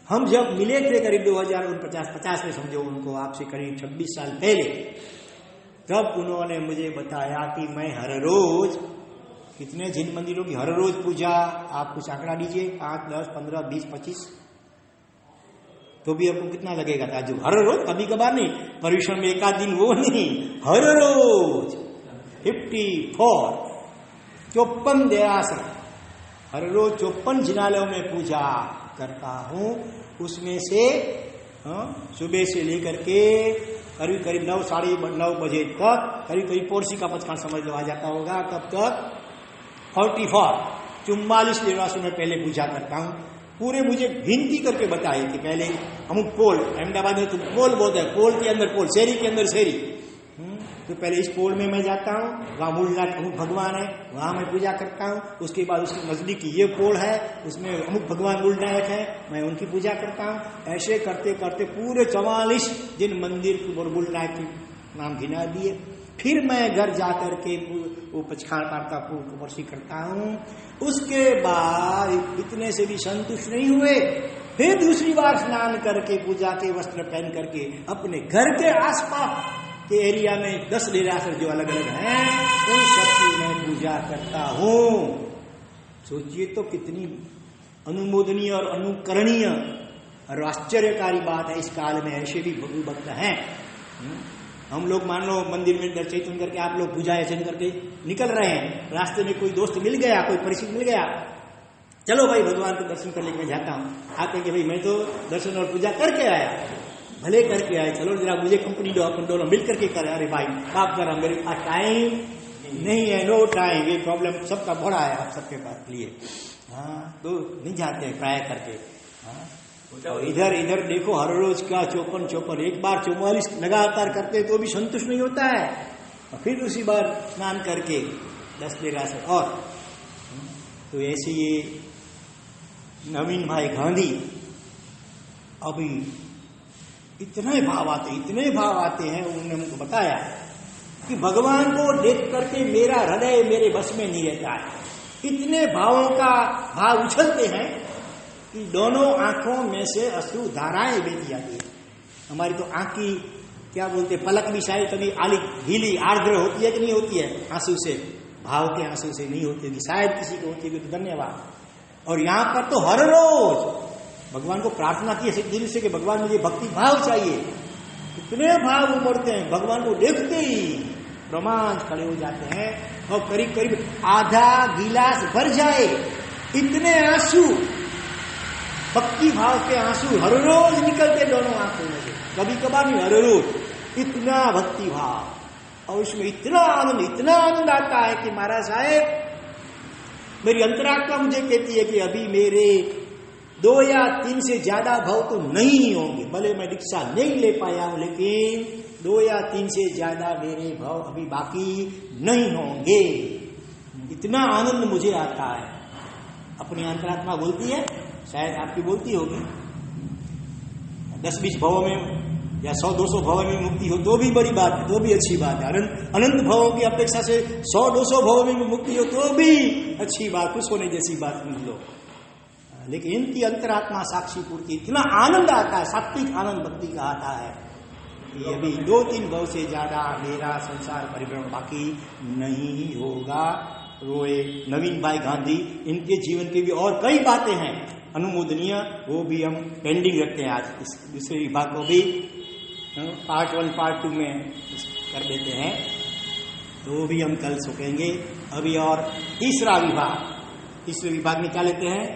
हम जब मिले थे करीब 2049 में, समझो उनको आपसे करीब 26 साल पहले, तब उन्होंने मुझे बताया कि मैं हर रोज कितने जिन मंदिरों की हर रोज पूजा, आप कुछ आंकड़ा दीजिए, 5, 10, 15, 20, 25, तो भी आपको कितना लगेगा था? जो हर रोज, कभी कभार नहीं, परिश्रम में एक आध दिन वो नहीं, हर रोज 54 देरासर, हर रोज 54 जिनालयों में पूजा करता हूं। उसमें से सुबह से लेकर के करीब 9, साढ़े 9 बजे तक, करीब पोरसी का पचखान समझ लो आ जाता होगा, तब तक 44 देरासर में पहले पूजा करता हूं। पूरे मुझे गिनती करके बताए कि पहले अमुक पोल, अहमदाबाद में तो पोल बहुत है, पोल के अंदर पोल, शहरी के अंदर शहरी, तो पहले इस पोल में मैं जाता हूँ, वहाँ मूलनाथ अमुक भगवान है, वहाँ मैं पूजा करता हूँ। उसके बाद उसके नजदीक ये पोल है, उसमें अमुक भगवान मूलनायक है, मैं उनकी पूजा करता हूँ। ऐसे करते करते पूरे 44 जिन मंदिर मूलनायक के नाम गिना दिए। फिर मैं घर जाकर के वो पचखान मारता वर्षी करता हूँ। उसके बाद इतने से भी संतुष्ट नहीं हुए, फिर दूसरी बार स्नान करके पूजा के वस्त्र पहन करके अपने घर के आसपास के एरिया में 10 डेरासर जो अलग अलग हैं, उन सबकी मैं पूजा करता हूं। सोचिए तो कितनी अनुमोदनीय और अनुकरणीय और आश्चर्यकारी बात है। इस काल में ऐसे भी भगवत भक्त हैं। हम लोग मान लो मंदिर में चैतन करके आप लोग पूजा अर्चन करके निकल रहे हैं, रास्ते में कोई दोस्त मिल गया, कोई परिचित मिल गया, चलो भाई भगवान को दर्शन करने के मैं जाता हूँ। आते कि भाई मैं तो दर्शन और पूजा करके आया, भले करके आए, चलो जरा मुझे कंपनी दो, अपन दोनों मिल करके करे। अरे भाई आप जरा, मेरे पास टाइम नहीं है, नो टाइम, ये प्रॉब्लम सबका बड़ा है आप सबके पास लिए। हाँ, तो नहीं जाते हैं प्राय करके। हाँ, और इधर इधर देखो हर रोज का 54 एक बार 44 लगातार करते तो भी संतुष्ट नहीं होता है, और फिर उसी बार स्नान करके 10 डेरासर और। तो ऐसे ये नवीन भाई गांधी अभी इतने भाव आते हैं। उन्होंने हमको बताया कि भगवान को देख करके मेरा हृदय मेरे बस में नहीं रहता है। इतने भावों का भाव उछलते हैं कि दोनों आंखों में से अश्रु धाराएं बहती आती है। हमारी तो आंख की क्या बोलते, पलक भी शायद कभी गीली आर्द्र होती है कि नहीं होती है, आंसू से, भाव के आंसू से नहीं होती होगी, शायद किसी को होती होगी, तो धन्यवाद। और यहाँ पर तो हर रोज भगवान को प्रार्थना की है दिल से कि भगवान मुझे भक्ति भाव चाहिए। इतने भाव उमड़ते हैं, भगवान को देखते ही रोमांच खड़े हो जाते हैं, और करीब करीब आधा गिलास भर जाए इतने आंसू, भक्ति भाव के आंसू हर रोज निकलते दोनों आंखों में से, कभी कभार नहीं, हर रोज इतना भक्ति भाव। और उसमें इतना आनंद आता है कि महाराज साहेब, मेरी अंतरात्मा मुझे कहती है कि अभी मेरे 2 या 3 से ज्यादा भाव तो नहीं ही होंगे, भले मैं दीक्षा नहीं ले पाया हूं, लेकिन 2 या 3 से ज्यादा मेरे भाव अभी बाकी नहीं होंगे। इतना आनंद मुझे आता है। अपनी अंतरात्मा बोलती है, शायद आपकी बोलती होगी, 10-20 भावों में या 100-200 भावों में मुक्ति हो तो भी बड़ी बात है, तो भी अच्छी बात है। अनंत भावों की अपेक्षा से 100-200 भावों में मुक्ति हो तो भी अच्छी बात, खुश होने जैसी बात समझ लो। लेकिन इनकी अंतरात्मा साक्षी पूर्ति, इतना आनंद आता है, सात्विक आनंद भक्ति का आता है कि अभी 2-3 भाव से ज्यादा मेरा संसार परिभ्रमण बाकी नहीं होगा। रोए नवीन भाई गांधी, इनके जीवन की भी और कई बातें हैं अनुमोदनीय, वो भी हम पेंडिंग रखते हैं। आज इस दूसरे विभाग को भी पार्ट 1 पार्ट 2 में कर देते हैं, तो वो भी हम कल सुखेंगे। अभी और तीसरा विभाग में क्या लेते हैं,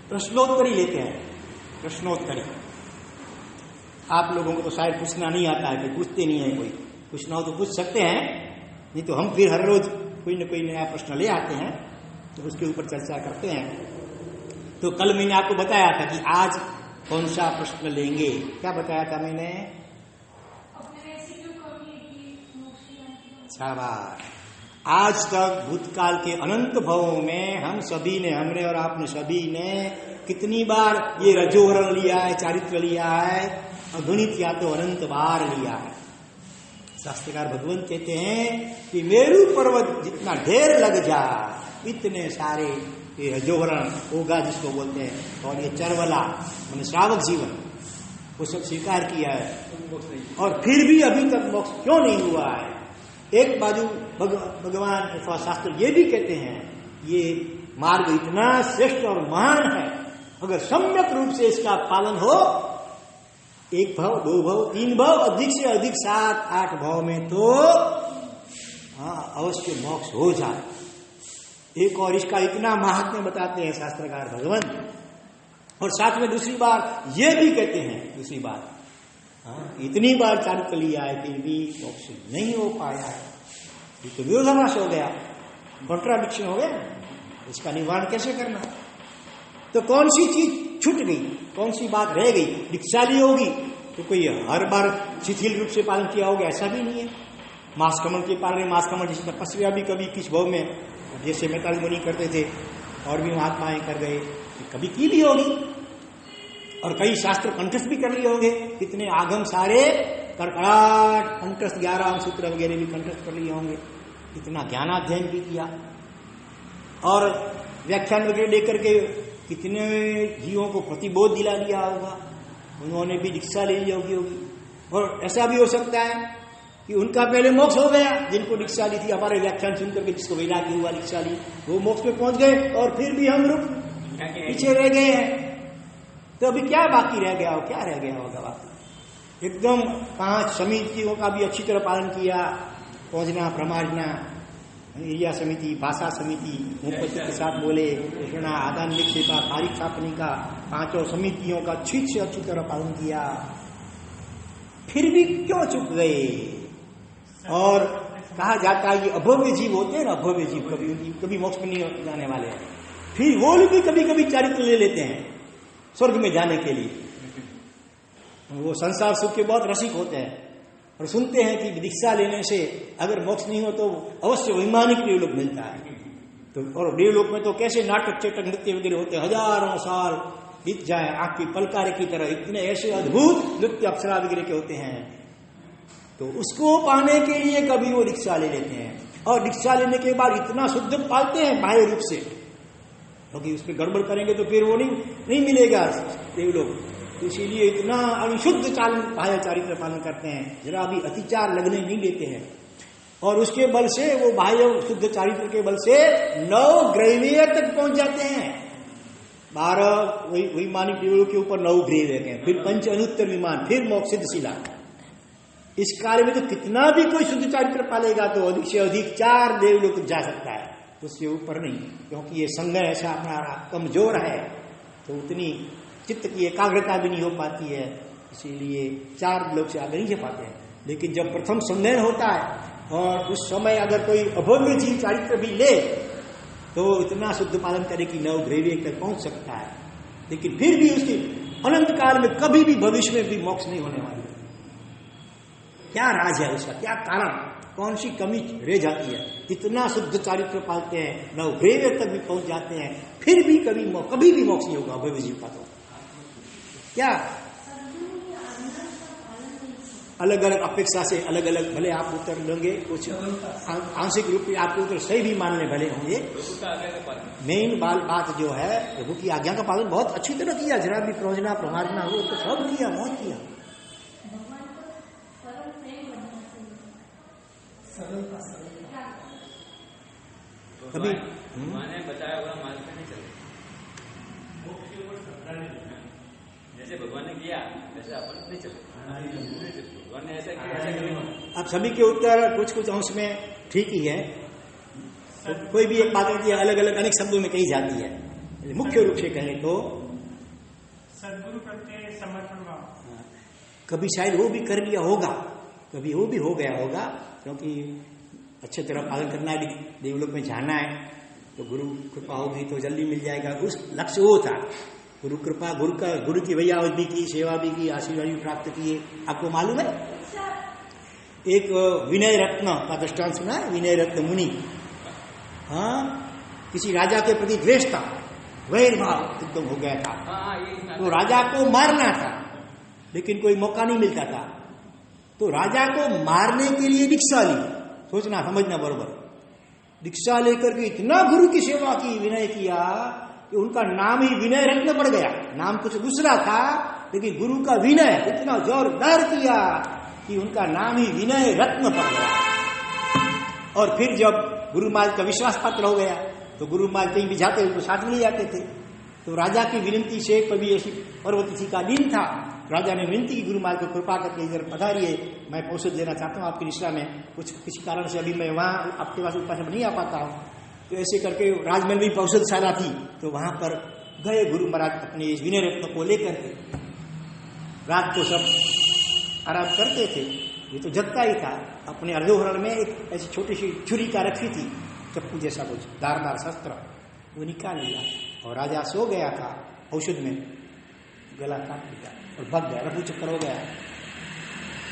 प्रश्नोत्तरी लेते हैं। प्रश्नोत्तरी आप लोगों को तो शायद पूछना नहीं आता है, कि पूछते नहीं है, कोई पूछना हो तो पूछ सकते हैं, नहीं तो हम फिर हर रोज कोई न कोई नया प्रश्न ले आते हैं, तो उसके ऊपर चर्चा करते हैं। तो कल मैंने आपको बताया था कि आज कौन सा प्रश्न लेंगे, क्या बताया था मैंने? शाबाश। आज तक भूतकाल के अनंत भवों में हम सभी ने, हमने और आपने सभी ने कितनी बार ये रजोवरण लिया है, चारित्र लिया है, अगणित या तो अनंत बार लिया है। शास्त्रकार भगवान कहते हैं कि मेरू पर्वत जितना ढेर लग जा, इतने सारे ये रजोवरण होगा जिसको बोलते हैं, और ये चरवला मैंने श्रावक जीवन, वो सब स्वीकार किया है, और फिर भी अभी तक मोक्ष क्यों नहीं हुआ है? एक बाजू भगवान अथवा शास्त्र ये भी कहते हैं ये मार्ग इतना श्रेष्ठ और महान है, अगर सम्यक रूप से इसका पालन हो, 1 भाव 2 भाव 3 भाव अधिक से अधिक 7-8 भाव में तो अवश्य मोक्ष हो जाए। एक और इसका इतना महात्म्य बताते हैं शास्त्रकार भगवान, और साथ में दूसरी बार ये भी कहते हैं, दूसरी बार इतनी बार चारित्र लिया है फिर भी मोक्ष नहीं हो पाया है, ये तो विरोधाभास हो गया, कॉन्ट्राडिक्शन हो गया। इसका निवारण कैसे करना? तो कौन सी चीज छूट गई, कौन सी बात रह गई? दीक्षा ली होगी तो कोई हर बार शिथिल रूप से पालन किया होगा, ऐसा भी नहीं है। मास कमल के पालन, मास कमल जैसी तपस्या भी कभी किस भाव में, जैसे मेहताल मुनि करते थे और भी महात्माएं कर गए, कभी की भी होगी, और कई शास्त्र कंठस्थ भी कर लिए होंगे, कितने आगम सारे कड़कड़ाट कंठस्थ 11 सूत्र वगैरह भी कंठस्थ कर लिए होंगे, कितना ज्ञानाध्ययन भी किया, और व्याख्यान वगैरह लेकर के कितने जीवों को प्रतिबोध दिला दिया होगा, उन्होंने भी दीक्षा ले ली होगी। और ऐसा भी हो सकता है कि उनका पहले मोक्ष हो गया, जिनको दीक्षा ली थी, हमारे व्याख्यान सुनकर के जिसको वैराग्य हुआ दीक्षा ली, वो मोक्ष में पहुंच गए और फिर भी हम लोग पीछे रह गए हैं। तो अभी क्या बाकी रह गया हो, क्या रह गया होगा बाकी? एकदम 5 समितियों का भी अच्छी तरह पालन किया, पहुंचना, प्रमार्जना, एरिया समिति, भाषा समिति, मुखपति के साथ बोले, घोषणा, आदान निक्षेपा, तारीख छापने का, 5 समितियों का अच्छी से अच्छी तरह पालन किया, फिर भी क्यों चुक गए? और कहा जाता है ये अभव्य जीव होते हैं ना, अभव्य जीव, कभी मोक्ष में नहीं जाने वाले हैं, फिर वो लोग भी कभी कभी चारित्र ले लेते हैं स्वर्ग में जाने के लिए। वो संसार सुख के बहुत रसिक होते हैं और सुनते हैं कि दीक्षा लेने से अगर मोक्ष नहीं हो तो अवश्य वैमानिक देवलोक मिलता है। तो और देवलोक में तो कैसे नाटक चेटक नृत्य वगैरह होते हैं, हजारों साल बीत जाए आंख की पलकारे की तरह, इतने ऐसे अद्भुत नृत्य अप्सरा वगैरह के होते हैं। तो उसको पाने के लिए कभी वो दीक्षा ले लेते हैं और दीक्षा लेने के बाद इतना शुद्ध पालते हैं बाह्य रूप से, क्योंकि उसमें गड़बड़ करेंगे तो फिर वो नहीं मिलेगा देवलोक। तो इसीलिए इतना अनिशुद्ध बाह्य चारित्र पालन करते हैं, जरा भी अतिचार लगने नहीं देते हैं। और उसके बल से वो बाह्य शुद्ध चारित्र के बल से 9 ग्रैवीय तक पहुंच जाते हैं। 12 वैमानिक देवलोक के ऊपर 9 ग्रैवीय हैं, फिर 5 अनुत्तर विमान, फिर मोक्ष सिद्धशिला। इस कार्य में तो कितना भी कोई शुद्ध चारित्र पालेगा तो अधिक से अधिक 4 देवलोक जा सकता है, उससे ऊपर नहीं, क्योंकि ये संग ऐसा हमारा कमजोर है, तो उतनी चित्त की एकाग्रता भी नहीं हो पाती है, इसीलिए 4 लोग से आगे नहीं जा पाते हैं। लेकिन जब प्रथम संज्ञान होता है और उस समय अगर कोई अभव्य जीव चारित्र भी ले तो इतना शुद्ध पालन करे कि 9 ग्रैवीय तक पहुंच सकता है। लेकिन फिर भी उसके अनंत काल में कभी भी भविष्य में भी मोक्ष नहीं होने वाली। क्या राज है उसका, क्या कारण, कौन सी कमी रह जाती है? इतना शुद्ध चारित्र पालते हैं, 9 ग्रैवीय तक भी पहुंच जाते हैं, फिर भी कभी भी मोक्ष नहीं होगा अभव्य जीव का। तो क्या अलग अलग अपेक्षा से अलग अलग भले आप उत्तर लेंगे, कुछ आंशिक रूप में आपको उत्तर सही भी मानने भले होंगे। मेन बात जो है प्रभु की आज्ञा का पालन बहुत अच्छी तरह किया, जरा भी प्रयोजना प्रमार्जना हो तो सब किया, बहुत किया। कभी माने बताया हुआ मार्ग पे नहीं चले, जैसे भगवान ने किया वैसे अपन नहीं चले, भगवान ने ऐसा किया। अब सभी के उत्तर कुछ कुछ अंश में ठीक ही है, तो कोई भी एक बात होती है अलग अलग अनेक शब्दों में कही जाती है। मुख्य रूप से कहें तो सद्गुरु करते समर्पण भाव, कभी शायद वो भी कर लिया होगा, कभी वो भी हो गया होगा, क्योंकि अच्छे तरह पालन करना है, देवलोक में जाना है, तो गुरु कृपा होगी तो जल्दी मिल जाएगा। उस लक्ष्य वो था, गुरु कृपा, गुरु की भैया भी की, सेवा भी की, आशीर्वाद भी प्राप्त किए। आपको मालूम है एक विनय रत्न का दृष्टांत सुना है? विनय रत्न मुनि, हाँ, किसी राजा के प्रति द्वेष था, वैर भाव एकदम हो गया था, तो राजा को मारना था लेकिन कोई मौका नहीं मिलता था, तो राजा को मारने के लिए दीक्षा ली। सोचना समझना बरोबर, दीक्षा लेकर के इतना गुरु की सेवा की, विनय किया कि उनका नाम ही विनय रत्न पड़ गया। नाम कुछ दूसरा था लेकिन गुरु का विनय इतना जोरदार किया कि उनका नाम ही विनय रत्न पड़ गया। और फिर जब गुरु महाराज का विश्वास पात्र हो गया तो गुरु महाराज कहीं भी जाते उनको साथ में ले जाते थे। तो राजा की विनती से, कभी ऐसी पर्वती का दिन था, राजा ने विनती की गुरु महाराज को कृपा करके इधर पधारिए, मैं औषध देना चाहता हूँ आपकी निष्ठा में, कुछ किसी कारण से अभी मैं वहाँ आपके पास ऊपर नहीं आ पाता हूँ। तो ऐसे करके राजमहल में औषधशाला थी, तो वहां पर गए गुरु महाराज अपने इस विनय रत्न को लेकर के। रात को सब आराम करते थे, ये तो जगता ही था। अपने अर्धोहरण में एक ऐसी छोटी सी छुरी का रखी थी, चप्पू जैसा कुछ धारदार शस्त्र, वो निकाल लिया और राजा सो गया था, औषध में गला काट लिया और भग गया, रफू चक्कर हो गया।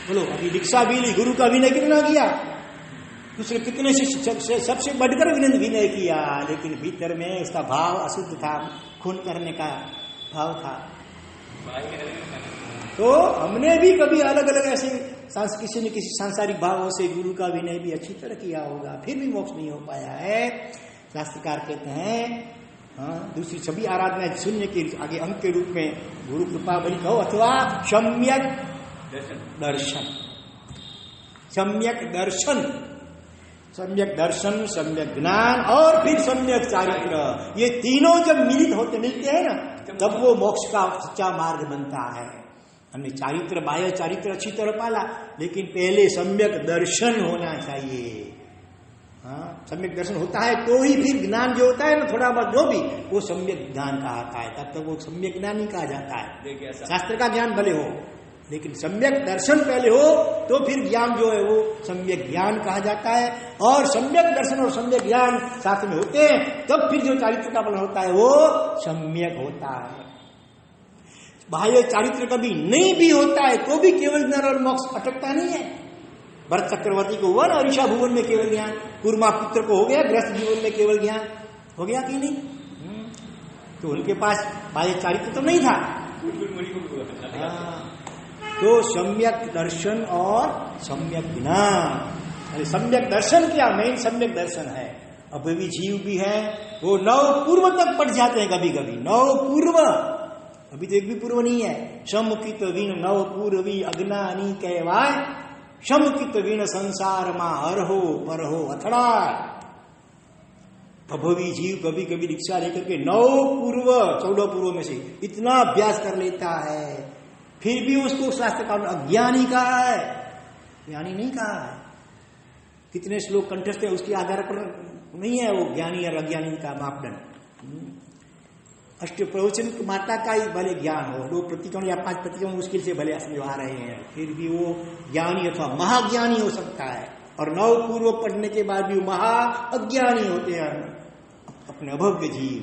बोलो अभी दीक्षा भी ली, गुरु का विनय कितना किया, दूसरे कितने से सबसे बढ़कर विनय किया, लेकिन भीतर में उसका भाव अशुद्ध था, खून करने का भाव था। तो हमने भी कभी अलग अलग ऐसे किसी न किसी सांसारिक भावों से गुरु का विनय भी अच्छी तरह किया होगा, फिर भी मोक्ष नहीं हो पाया है। शास्त्रकार कहते हैं हाँ, दूसरी सभी आराधना शून्य के आगे अंक के रूप में गुरु कृपा बलि कहो अथवा सम्यक दर्शन, सम्यक दर्शन, सम्यक दर्शन, सम्यक ज्ञान और फिर सम्यक चारित्र, ये तीनों जब मिलते हैं ना, तब वो मोक्ष का सच्चा मार्ग बनता है। हमने चारित्र, बाह्य चारित्र अच्छी तरह पाला, लेकिन पहले सम्यक दर्शन होना चाहिए। हाँ, सम्यक दर्शन होता है तो ही फिर ज्ञान जो होता है ना, थोड़ा बहुत जो भी, वो सम्यक ज्ञान कहता है, तब तक वो सम्यक ज्ञान ही कहा जाता है। शास्त्र का ज्ञान भले हो, लेकिन सम्यक दर्शन पहले हो तो फिर ज्ञान जो है वो सम्यक ज्ञान कहा जाता है। और सम्यक दर्शन और सम्यक ज्ञान साथ में होते हैं, तब फिर जो चारित्र का बल होता है वो सम्यक होता है। बाह्य चारित्र कभी नहीं भी होता है तो भी केवल ज्ञान और मोक्ष अटकता नहीं है। भरत चक्रवर्ती को हुआ ना ऋषा भुवन में केवल ज्ञान, कुर्मा पुत्र को हो गया गृहस्थ जीवन में केवल ज्ञान, हो गया कि नहीं? तो उनके पास बाह्य चारित्र तो नहीं था। तो सम्यक दर्शन और सम्यक ज्ञान, अरे सम्यक दर्शन क्या, मेन सम्यक दर्शन है। अब भी जीव भी है वो नव पूर्व तक पढ़ जाते हैं कभी कभी, नव पूर्व, अभी तो एक भी पूर्व नहीं है। शमकित वीण नव पूर्वी अज्ञानी कहवाय, शमकित वीण संसार मा अरहो परहो अथड़ा। अभवी जीव कभी कभी दीक्षा लेकर के 9 पूर्व 14 पूर्व में से इतना अभ्यास कर लेता है, फिर भी उसको शास्त्र का अज्ञानी कहा है, ज्ञानी नहीं कहा है। कितने श्लोक कंठस्थ है उसके आधार पर नहीं है वो ज्ञानी और अज्ञानी का मापदंड। अष्ट प्रवचन माता का ही भले ज्ञान हो, 2 प्रतिक्रमण या 5 प्रतिक्रमण मुश्किल से भले समझ आ रहे हैं, फिर भी वो ज्ञानी अथवा महाज्ञानी हो सकता है। और 9 पूर्व पढ़ने के बाद भी महा अज्ञानी होते हैं अपने अभव्य जीव।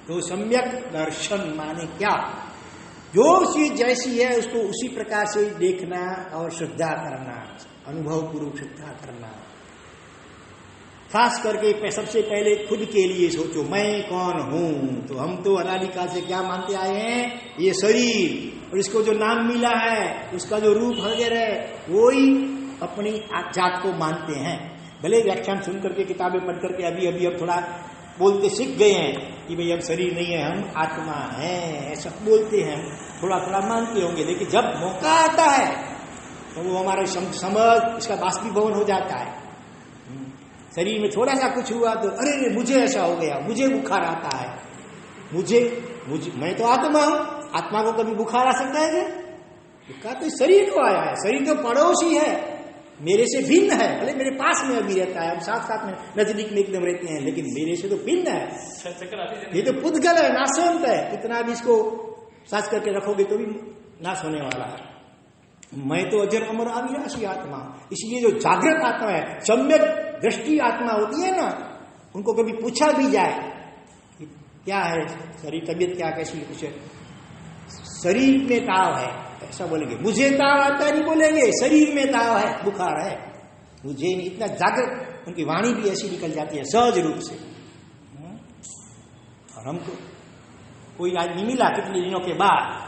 तो सम्यक दर्शन माने क्या, जो चीज जैसी है उसको उसी प्रकार से देखना और श्रद्धा करना, अनुभव पूर्वक श्रद्धा करना। खास करके सबसे पहले खुद के लिए सोचो, मैं कौन हूं। तो हम तो अनादिकाल से क्या मानते आए हैं, ये शरीर और इसको जो नाम मिला है, उसका जो रूप वगैरह, वो ही अपनी जात को मानते हैं। भले व्याख्यान सुन करके, किताबें पढ़ करके अभी अब थोड़ा बोलते सीख गए हैं कि भाई हम शरीर नहीं है, हम आत्मा है, ऐसा बोलते हैं, थोड़ा थोड़ा मानते होंगे। लेकिन जब मौका आता है तो वो हमारा समझ इसका बाष्पीभवन हो जाता है। शरीर में थोड़ा सा कुछ हुआ तो अरे मुझे ऐसा हो गया, मुझे बुखार आता है, मुझे मैं तो आत्मा हूं, आत्मा को कभी बुखार आ सकता है क्या? बुखार तो शरीर को आया है, शरीर तो पड़ोसी है, मेरे से भिन्न है। भले मेरे पास में अभी रहता है, हम साथ में नजदीक में एकदम रहते हैं, लेकिन मेरे से तो भिन्न है। ये तो पुद्गल है, नाशवंत है, कितना भी इसको साथ करके रखोगे तो भी नाश होने वाला है। मैं तो अजर अमर अविनाशी आत्मा। इसलिए जो जागृत आत्मा है, सम्यक दृष्टि आत्मा होती है ना, उनको कभी पूछा भी जाए कि क्या है शरीर, तबियत क्या कैसी, कुछ शरीर में ताव है ऐसा बोलेंगे, मुझे ताव आता नहीं बोलेंगे, शरीर में ताव है, बुखार है, मुझे नहीं। इतना जागृत उनकी वाणी भी ऐसी निकल जाती है सहज रूप से। और हमको कोई आदमी मिला कितने दिनों के बाद,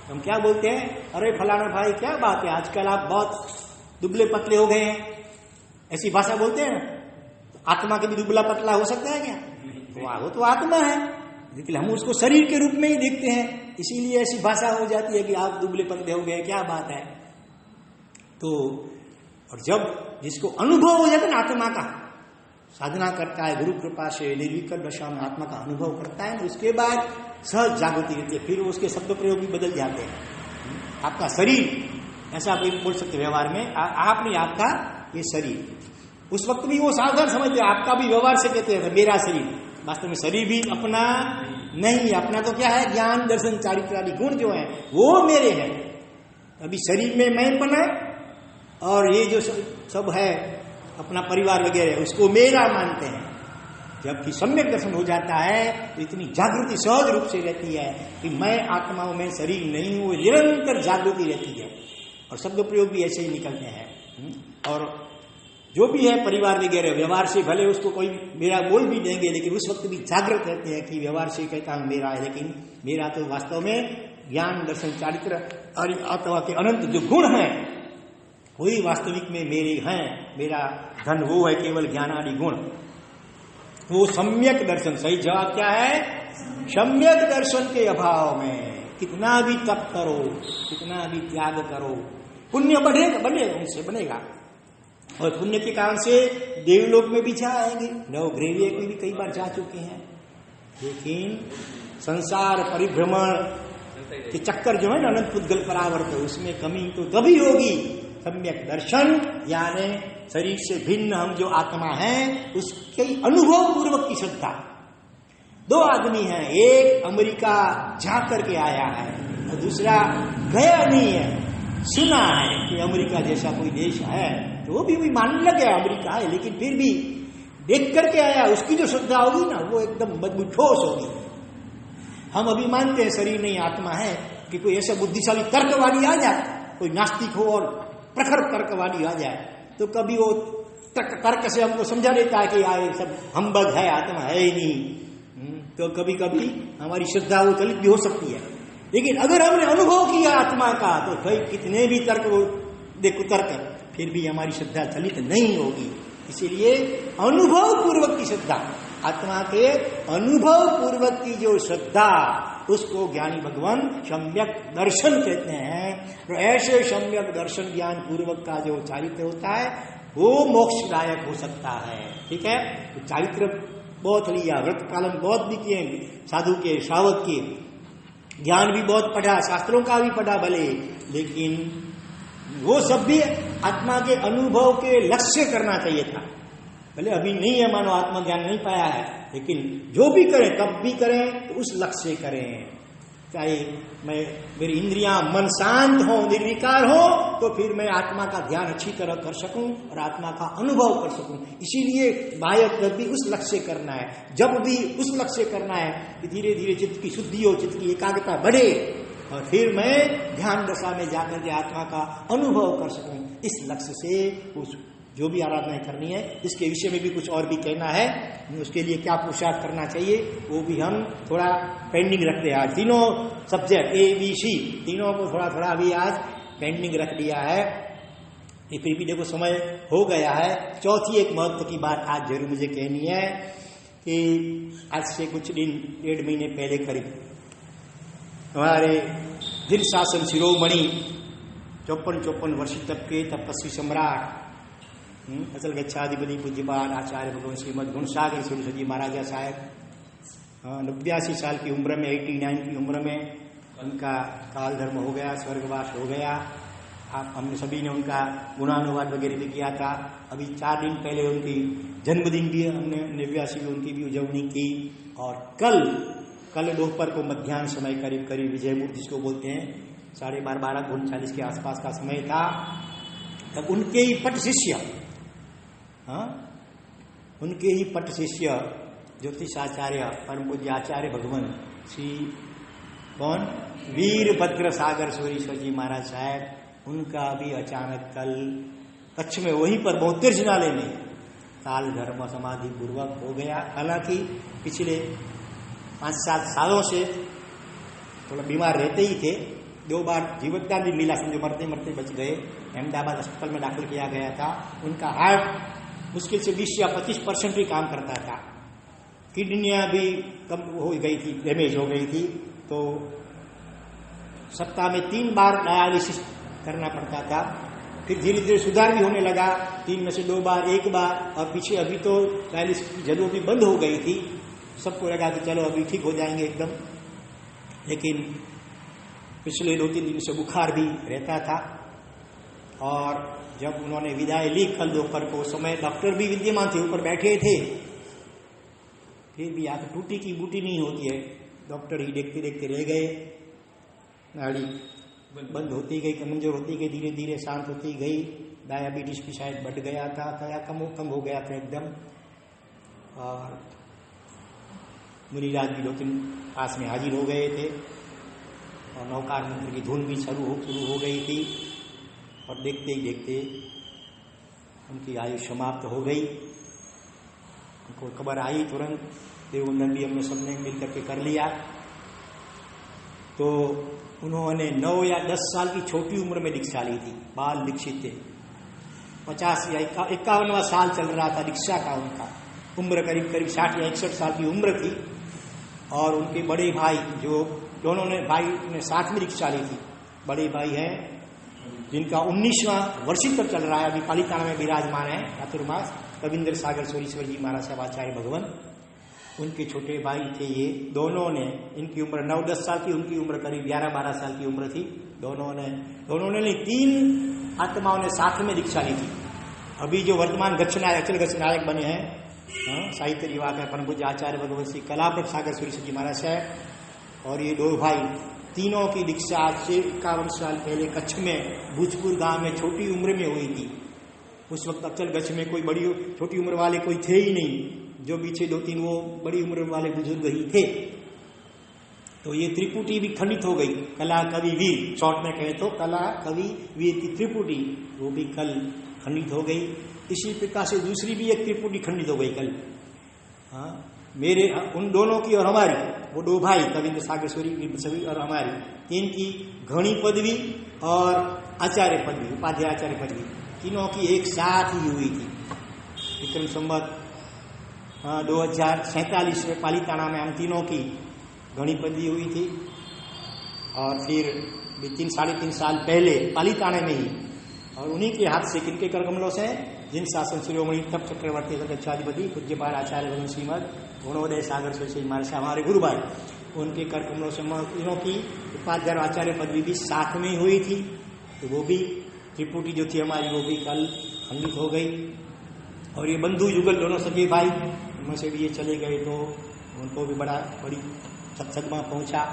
हम क्या बोलते हैं, अरे फलाना भाई क्या बात है, आजकल आप बहुत दुबले पतले हो गए हैं, ऐसी भाषा बोलते हैं। आत्मा के भी दुबला पतला हो सकता है क्या? वो तो आत्मा है, लेकिन हम उसको शरीर के रूप में ही देखते हैं, इसीलिए ऐसी भाषा हो जाती है कि आप दुबले पतले हो गए, क्या बात है। तो और जब जिसको अनुभव हो जाता है ना आत्मा का, साधना करता है गुरु कृपा से, निर्विकल्प दशा में आत्मा का अनुभव करता है, उसके बाद सहज जागृति रहती है, फिर उसके शब्द प्रयोग भी बदल जाते हैं। आपका शरीर ऐसा आप बोल सकते व्यवहार में, आप नहीं, आपका ये शरीर, उस वक्त भी वो सावधान समझते हैं, आपका भी व्यवहार से कहते हैं मेरा शरीर, वास्तव में शरीर भी अपना नहीं, अपना तो क्या है, ज्ञान दर्शन चारित्र आदि गुण जो है वो मेरे हैं। अभी शरीर में मैं बना और ये जो सब है अपना परिवार वगैरह उसको मेरा मानते हैं। जबकि सम्यक दर्शन हो जाता है तो इतनी जागृति सहज रूप से रहती है कि मैं आत्मा हूं, मैं शरीर नहीं हूं, निरंतर जागृति रहती है। और शब्द प्रयोग भी ऐसे ही निकलते हैं। और जो भी है परिवार वगैरह व्यवहार से भले उसको कोई मेरा बोल भी देंगे, लेकिन उस वक्त भी जागृत रहते हैं कि व्यवहार से कहता हूं मेरा है, लेकिन मेरा तो वास्तव में ज्ञान दर्शन चारित्र और आत्मा के अनंत जो गुण हैं वही वास्तविक में मेरे हैं। मेरा धन वो है केवल ज्ञान आदि गुण, वो सम्यक दर्शन। सही जवाब क्या है? सम्यक दर्शन के अभाव में कितना भी तप करो, कितना भी त्याग करो, पुण्य बढ़ेगा, बनेगा, उनसे बनेगा। और पुण्य के कारण से देवलोक में भी जा आएंगे, नवग्रह में भी कई बार जा चुके हैं। लेकिन संसार परिभ्रमण के चक्कर जो है ना, अनंत पुद्गल परावर्त, उसमें कमी तो तभी होगी सम्यक दर्शन, यानी शरीर से भिन्न हम जो आत्मा है उसके अनुभव पूर्वक की श्रद्धा। दो आदमी हैं, एक अमेरिका जा करके आया है और दूसरा गया नहीं है, सुना है कि अमेरिका जैसा कोई देश है, तो वो भी मानने लग गया अमेरिका है, लेकिन फिर भी देख करके आया, उसकी जो श्रद्धा होगी ना वो एकदम मजबूत ठोस होगी। हम अभी मानते हैं शरीर नहीं आत्मा है, कि कोई ऐसा बुद्धिशाली तर्कवादी आ जाए, कोई नास्तिक हो और प्रखर तर्कवादी आ जाए, तो कभी वो तर्क से हमको समझा देता है कि यार सब हम्बग है, आत्मा है ही नहीं। तो कभी कभी हमारी श्रद्धा वो चलित भी हो सकती है, लेकिन अगर हमने अनुभव किया आत्मा का, तो भाई कितने भी तर्क वो देखो तर्क, फिर भी हमारी श्रद्धा चलित नहीं होगी। इसीलिए अनुभव पूर्वक की श्रद्धा, आत्मा के अनुभव पूर्वक की जो श्रद्धा, उसको ज्ञानी भगवान सम्यक दर्शन कहते हैं। तो ऐसे सम्यक दर्शन ज्ञान पूर्वक का जो चारित्र होता है वो मोक्षदायक हो सकता है। ठीक है, तो चारित्र बहुत लिया, व्रत पालन बहुत भी किए, साधु के श्रावक के, ज्ञान भी बहुत पढ़ा, शास्त्रों का भी पढ़ा भले, लेकिन वो सब भी आत्मा के अनुभव के लक्ष्य करना चाहिए था। भले अभी नहीं है, मानो आत्मा ज्ञान नहीं पाया है, लेकिन जो भी करें तब भी करें तो उस लक्ष्य से करें। चाहे मेरी इंद्रियां मन शांत हो, निर्विकार हो, तो फिर मैं आत्मा का ध्यान अच्छी तरह कर सकूं और आत्मा का अनुभव कर सकूं। इसीलिए बाह्य भी उस लक्ष्य से करना है, जब भी उस लक्ष्य से करना है कि धीरे धीरे चित्त की शुद्धि हो, चित्त की एकाग्रता बढ़े, और फिर मैं ध्यान दशा में जाकर के आत्मा का अनुभव कर सकूं। इस लक्ष्य से उस जो भी आराधना करनी है, इसके विषय में भी कुछ और भी कहना है, उसके लिए क्या पुरुषार्थ करना चाहिए वो भी हम थोड़ा पेंडिंग रखते हैं। आज तीनों सब्जेक्ट ABC तीनों को थोड़ा थोड़ा अभी आज पेंडिंग रख दिया है। ये फिर भी देखो समय हो गया है। चौथी एक महत्व की बात आज जरूर मुझे कहनी है कि आज से कुछ दिन, 1.5 महीने पहले करीब हमारे दिल शासन शिरोमणि 54 वर्ष तक के तपस्वी सम्राट अचल गच्छाधिपति पूज्यपाद आचार्य भगवान श्रीमद गुणसागर सूर्य जी महाराजा साहब 89 साल की उम्र में, 89 की उम्र में उनका काल धर्म हो गया, स्वर्गवास हो गया। हमने सभी ने उनका गुणानुवाद वगैरह भी किया था। अभी 4 दिन पहले उनकी जन्मदिन भी हमने 89 में उनकी भी उजवनी की। और कल दोपहर को मध्याह्न समय करीब करीब विजय मुहूर्त जिसको बोलते हैं 12:30 39 के आसपास का समय था, तब उनके ही पट शिष्य उनके ही पट शिष्य ज्योतिषाचार्य परम पूज्य आचार्य भगवान श्री कौन वीरभद्र सागर सूरीश्वर जी महाराज साहब, उनका भी अचानक कल कच्छ में वहीं पर बहुतिर जिनाले में काल धर्म समाधि पूर्वक हो गया। हालांकि पिछले 5-7 सालों से थोड़ा बीमार रहते ही थे, 2 बार जीवनदान भी मिला, समझो मरते मरते बच गए। अहमदाबाद अस्पताल में दाखिल किया गया था। उनका हार्ट मुश्किल से 20 या 25% ही काम करता था। किडनियां भी कम हो गई थी, डैमेज हो गई थी, तो सप्ताह में 3 बार डायलिसिस करना पड़ता था। फिर धीरे धीरे सुधार भी होने लगा, 3 में से 2 बार, 1 बार, और पीछे अभी तो डायलिसिस की जरूरत भी बंद हो गई थी। सबको लगा कि चलो अभी ठीक हो जाएंगे एकदम, लेकिन पिछले 2-3 दिन से बुखार भी रहता था। और जब उन्होंने विदाई ली कल दोपहर को, समय डॉक्टर भी विद्यमान थे, ऊपर बैठे थे, फिर भी आंख टूटी की बूटी नहीं होती है, डॉक्टर ही देखते देखते रह गए। नाड़ी बंद होती गई, कमजोर होती गई, धीरे धीरे शांत होती गई। डायबिटीज भी शायद बढ़ गया था, क्या कम हो गया था एकदम। और मुनिराज भी 2-3 पास में हाजिर हो गए थे, और नौकार मंत्र की धुन भी शुरू हो गई थी। और देखते ही देखते उनकी आयु समाप्त हो गई। उनको खबर आई तुरंत, देववंदन भी हमने सबने मिलकर के कर लिया। तो उन्होंने 9 या 10 साल की छोटी उम्र में दीक्षा ली थी, बाल दीक्षित थे। 50 या 51वां साल चल रहा था दीक्षा का, उनका उम्र करीब 60 या 61 साल की उम्र थी। और उनके बड़े भाई जो दोनों ने भाई ने साथ में दीक्षा ली थी। बड़े भाई हैं जिनका 19वां वर्षित तक चल रहा है, अभी पालीताना में विराजमान है चातुर्मास, कविंद्र सागर सूरीश्वर जी महाराज सवाचार्य भगवान। उनके छोटे भाई थे ये। दोनों ने, इनकी उम्र 9-10 साल की, उनकी उम्र करीब 11-12 साल की उम्र थी। दोनों ने 3 आत्माओं ने साथ में दीक्षा ली थी। अभी जो वर्तमान गच्छनायक, अचल गच्छनायक बने हैं साहित्य रिवा का परम पूज्य आचार्य भगवत श्री कलाप्रभ सागर सूरीश्वर जी महाराज साहब, और ये 2 भाई, तीनों की दीक्षा आज से 51 साल पहले कच्छ में भूजपुर गांव में छोटी उम्र में हुई थी। उस वक्त अचल गच्छ में कोई बड़ी छोटी उम्र वाले कोई थे ही नहीं, जो पीछे 2-3 वो बड़ी उम्र वाले बुजुर्ग ही थे। तो ये त्रिपुटी भी खंडित हो गई। कला कवि वीर, शॉर्ट में कहे तो कला कवि वीर की त्रिपुटी वो भी कल खंडित हो गई। इसी प्रकार से दूसरी भी एक त्रिपुटी खंडित हो गई कल। हाँ, मेरे उन दोनों की और हमारी, वो 2 भाई कविंद्र सागर सूरी और हमारी, इनकी घणी पदवी और आचार्य पदवी, उपाध्याय आचार्य पदवी, तीनों की एक साथ ही हुई थी। विक्रम संवत 2047 में पालीताना में हम तीनों की घणी पदवी हुई थी। और फिर 3-3.5 साल पहले पालीताना में ही, और उन्हीं के हाथ से, किनके कर कमलों से, जिन शासन शिरोमणि तप चक्रवर्ती दक्षाधिपति पूज्यपाल आचार्य भगवान श्रीमद गुणोदय सागर सूरीश्वर महाराज साहब हमारे गुरु भाई, उनके कर कमलों से तीनों की उपाध्याय आचार्य पदवी भी साथ में हुई थी। तो वो भी त्रिपुटी जो थी हमारी, वो भी कल खंडित हो गई। और ये बंधु युगल दोनों सगे भाई, उनमें से भी ये चले गए तो उनको भी बड़ी सदमा पहुंचा।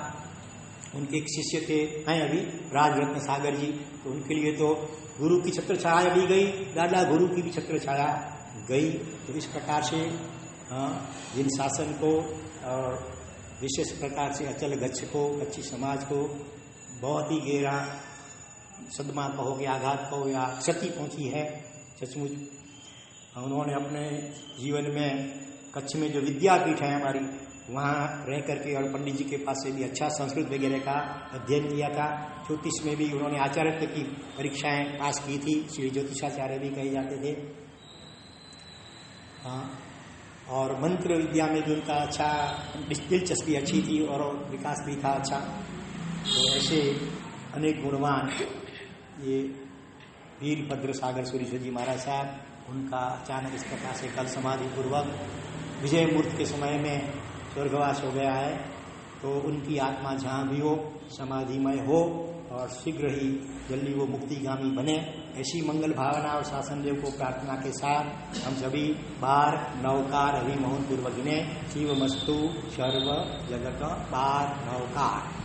उनके एक शिष्य थे, हैं अभी, राजरत्न सागर जी, तो उनके लिए तो गुरु की छत्र छाया भी गई, दादा गुरु की भी छत्र छाया गई। तो इस प्रकार से जिन शासन को और विशेष प्रकार से अचल गच्छ को, गच्छी समाज को बहुत ही गहरा सदमा कहो या आघात कहो या क्षति पहुंची है सचमुच। उन्होंने अपने जीवन में कच्छ में जो विद्यापीठ है हमारी, वहाँ रह करके और पंडित जी के पास से भी अच्छा संस्कृत वगैरह का अध्ययन किया था। 34 में भी उन्होंने आचार्य की परीक्षाएं पास की थी, श्री ज्योतिषाचार्य भी कहे जाते थे। और मंत्र विद्या में भी उनका अच्छा दिलचस्पी अच्छी थी और विकास भी था अच्छा। तो ऐसे अनेक गुणवान ये वीरभद्र सागर सूरीश्वर जी महाराज साहब, उनका अचानक इस प्रकार से कल समाधि पूर्वक विजय मुहूर्त के समय में स्वर्गवास हो गया है। तो उनकी आत्मा जहाँ भी हो समाधिमय हो और शीघ्र ही जल्दी वो मुक्तिगामी बने, ऐसी मंगल भावना और शासन देव को प्रार्थना के साथ हम सभी बार नवकार अभी मौन पूर्वक गिने। शिवमस्तु सर्व जगत बार नवकार।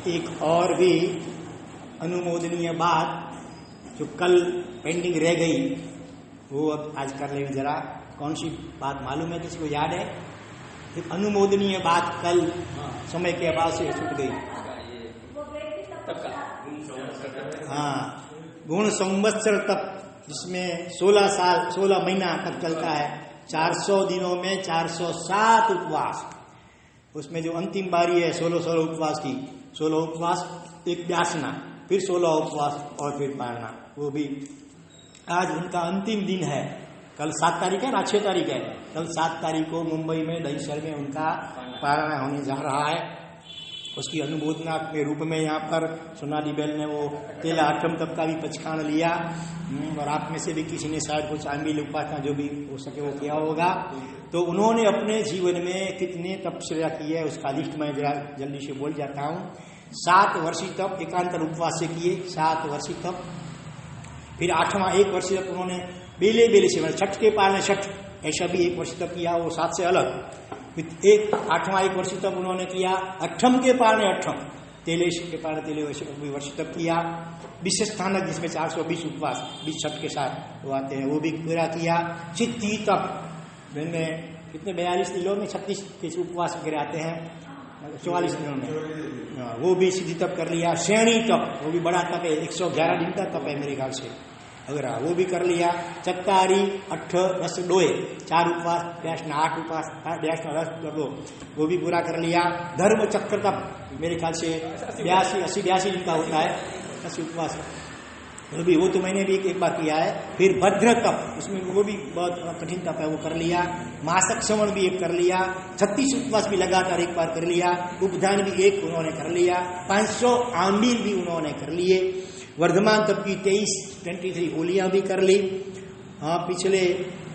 एक और भी अनुमोदनीय बात जो कल पेंडिंग रह गई, वो अब आज कर लेंगे। जरा कौन सी बात मालूम है, किसी को याद है? एक अनुमोदनीय बात कल समय के अभाव से छूट गई। हाँ, गुण संवत्सर तप, जिसमें 16 महीना तक चलता है, 400 दिनों में 407 उपवास। उसमें जो अंतिम बारी है 16 उपवास की, 16 उपवास, एक व्यासना, फिर 16 उपवास और फिर पारना, वो भी आज उनका अंतिम दिन है। कल 7 तारीख है ना, 6 तारीख है। कल 7 तारीख को मुंबई में दहीसर में उनका पारायण होने जा रहा है। उसकी अनुमोदना के रूप में यहाँ पर सोनाली बेल ने वो तेला आठम तप का भी पचखान लिया। और आप में से भी किसी ने शायद कुछ आमिल उपासना जो भी हो सके वो किया होगा। तो उन्होंने अपने जीवन में कितने तपस्या की है उसका लिस्ट मैं जरा जल्दी से बोल जाता हूँ। 7 वर्षीय तप एकांतर उपवास से किए, 7 वर्षीय तप। फिर 8वां 1 वर्ष तक उन्होंने बेले बेले से छठ के पार में छठ ऐसा भी 1 वर्ष तक किया, वो 7 से अलग। फिर 8वां 1 वर्ष तक उन्होंने किया, 8म के पार ने 8म तेलेश के पार तेले वर्ष तक किया। विशेष स्थानक जिसमें 420 उपवास 20 छठ के साथ वो आते हैं वो भी पूरा किया। चित्ती तप में कितने 42 दिनों में 36 के उपवास वगैरह आते हैं, 44 दिनों में वो भी सिद्धि तप कर लिया। श्रेणी तप वो भी बड़ा तप है, 111 दिन का तप है मेरे ख्याल से, अगर वो भी कर लिया। चत्तारी 8 रस डोए 4 उपवास, व्यास 8 उपवास, व्यास रस दो वो भी पूरा कर लिया। धर्म चक्र तप मेरे ख्याल से 82 दिन का होता है, 80 उपवास वो तो मैंने भी एक बार किया है। फिर भद्र तप उसमें वो भी बहुत कठिन तप है, वो कर लिया। मासक श्रवण भी एक कर लिया। 36 उपवास भी लगातार एक बार कर लिया। उपदान भी एक उन्होंने कर लिया। 500 आंबील भी उन्होंने कर लिए। वर्धमान तप की 23 होलियां भी कर ली। हाँ, पिछले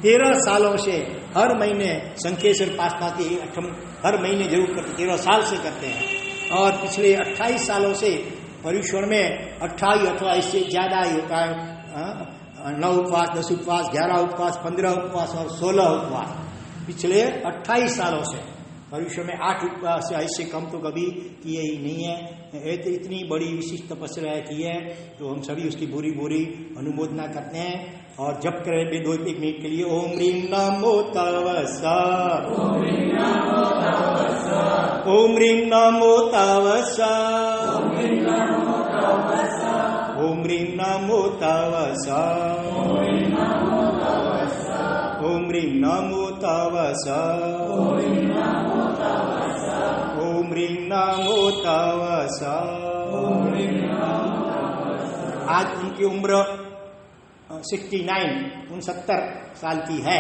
13 सालों से हर महीने संकेश्वर पासपाती हर महीने जरूर करते, 13 साल से करते हैं। और पिछले 28 सालों से पर्युषण में 28 अथवा इससे ज्यादा ही होता है, 9 उपवास, 10 उपवास, 11 उपवास, 15 उपवास और 16 उपवास पिछले 28 सालों से। पर्युषण में 8 उपवास से ऐसे कम तो कभी किए ही नहीं है। इतनी बड़ी विशिष्ट तपस्या की है तो हम सभी उसकी बुरी बुरी अनुमोदना करते हैं। और जब करें 2-1 मिनट के लिए ओम ह्रीं नमो तवसा, ओम ह्रीं नमो तवसा, ओम ह्रीं नमो तवसा, ओम ह्रीं नमो तवसा, ओम ह्रीं नमो तवसा, ओम ह्रीं नमो तवसा, ओम ह्रीं नमो तवसा। आज उनकी उम्र 69 साल की है,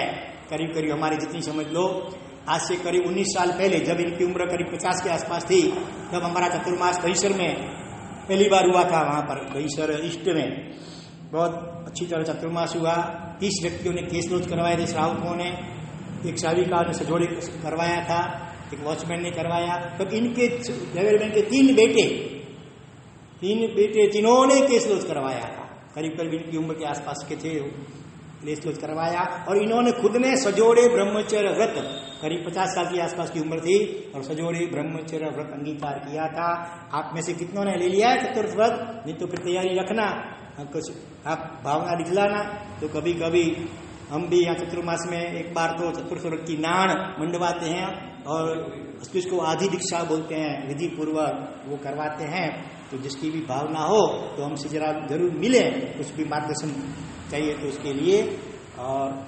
करीब करीब हमारे जितनी समझ लो। आज से करीब 19 साल पहले जब इनकी उम्र करीब 50 के आसपास थी तब हमारा चतुर्मास गईसर में पहली बार हुआ था। वहां पर गईसर ईस्ट में बहुत अच्छी तरह चतुर्मास हुआ। 30 व्यक्तियों ने केस लॉन्च करवाए थे श्रावकों ने, एक साविका ने सजोड़े करवाया था, एक वॉचमैन ने करवाया। तो इनके जगह के 3 बेटे तीनों ने केस लॉन्च करवाया था। करीब करीब इनकी उम्र के आसपास के थे, केस लॉन्च करवाया। और इन्होंने खुद ने सजोड़े ब्रह्मचर्य व्रत, करीब 50 साल की आसपास की उम्र थी, और सजोड़े ब्रह्मचर्य व्रत अंगीकार किया था। आप में से कितनों ने ले लिया है चतुर्थ व्रत? नहीं तो फिर तैयारी रखना, कुछ आप भावना दिखलाना। तो कभी कभी हम भी यहाँ चतुर्मास में एक बार तो चतुर्थ व्रत की नाण मंडवाते हैं और उसको आधी दीक्षा बोलते हैं, विधि पूर्वक वो करवाते हैं। तो जिसकी भी भावना हो तो हमसे जरा जरूर मिले, कुछ भी मार्गदर्शन चाहिए तो उसके लिए। और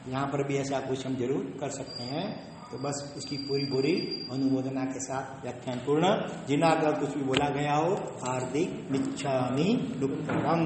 यहाँ पर भी ऐसा कुछ हम जरूर कर सकते हैं। तो बस इसकी पूरी पूरी अनुमोदना के साथ व्याख्यान पूर्ण। जिन्ना अगर कुछ भी बोला गया हो हार्दिक मिच्छामि दुक्कडम।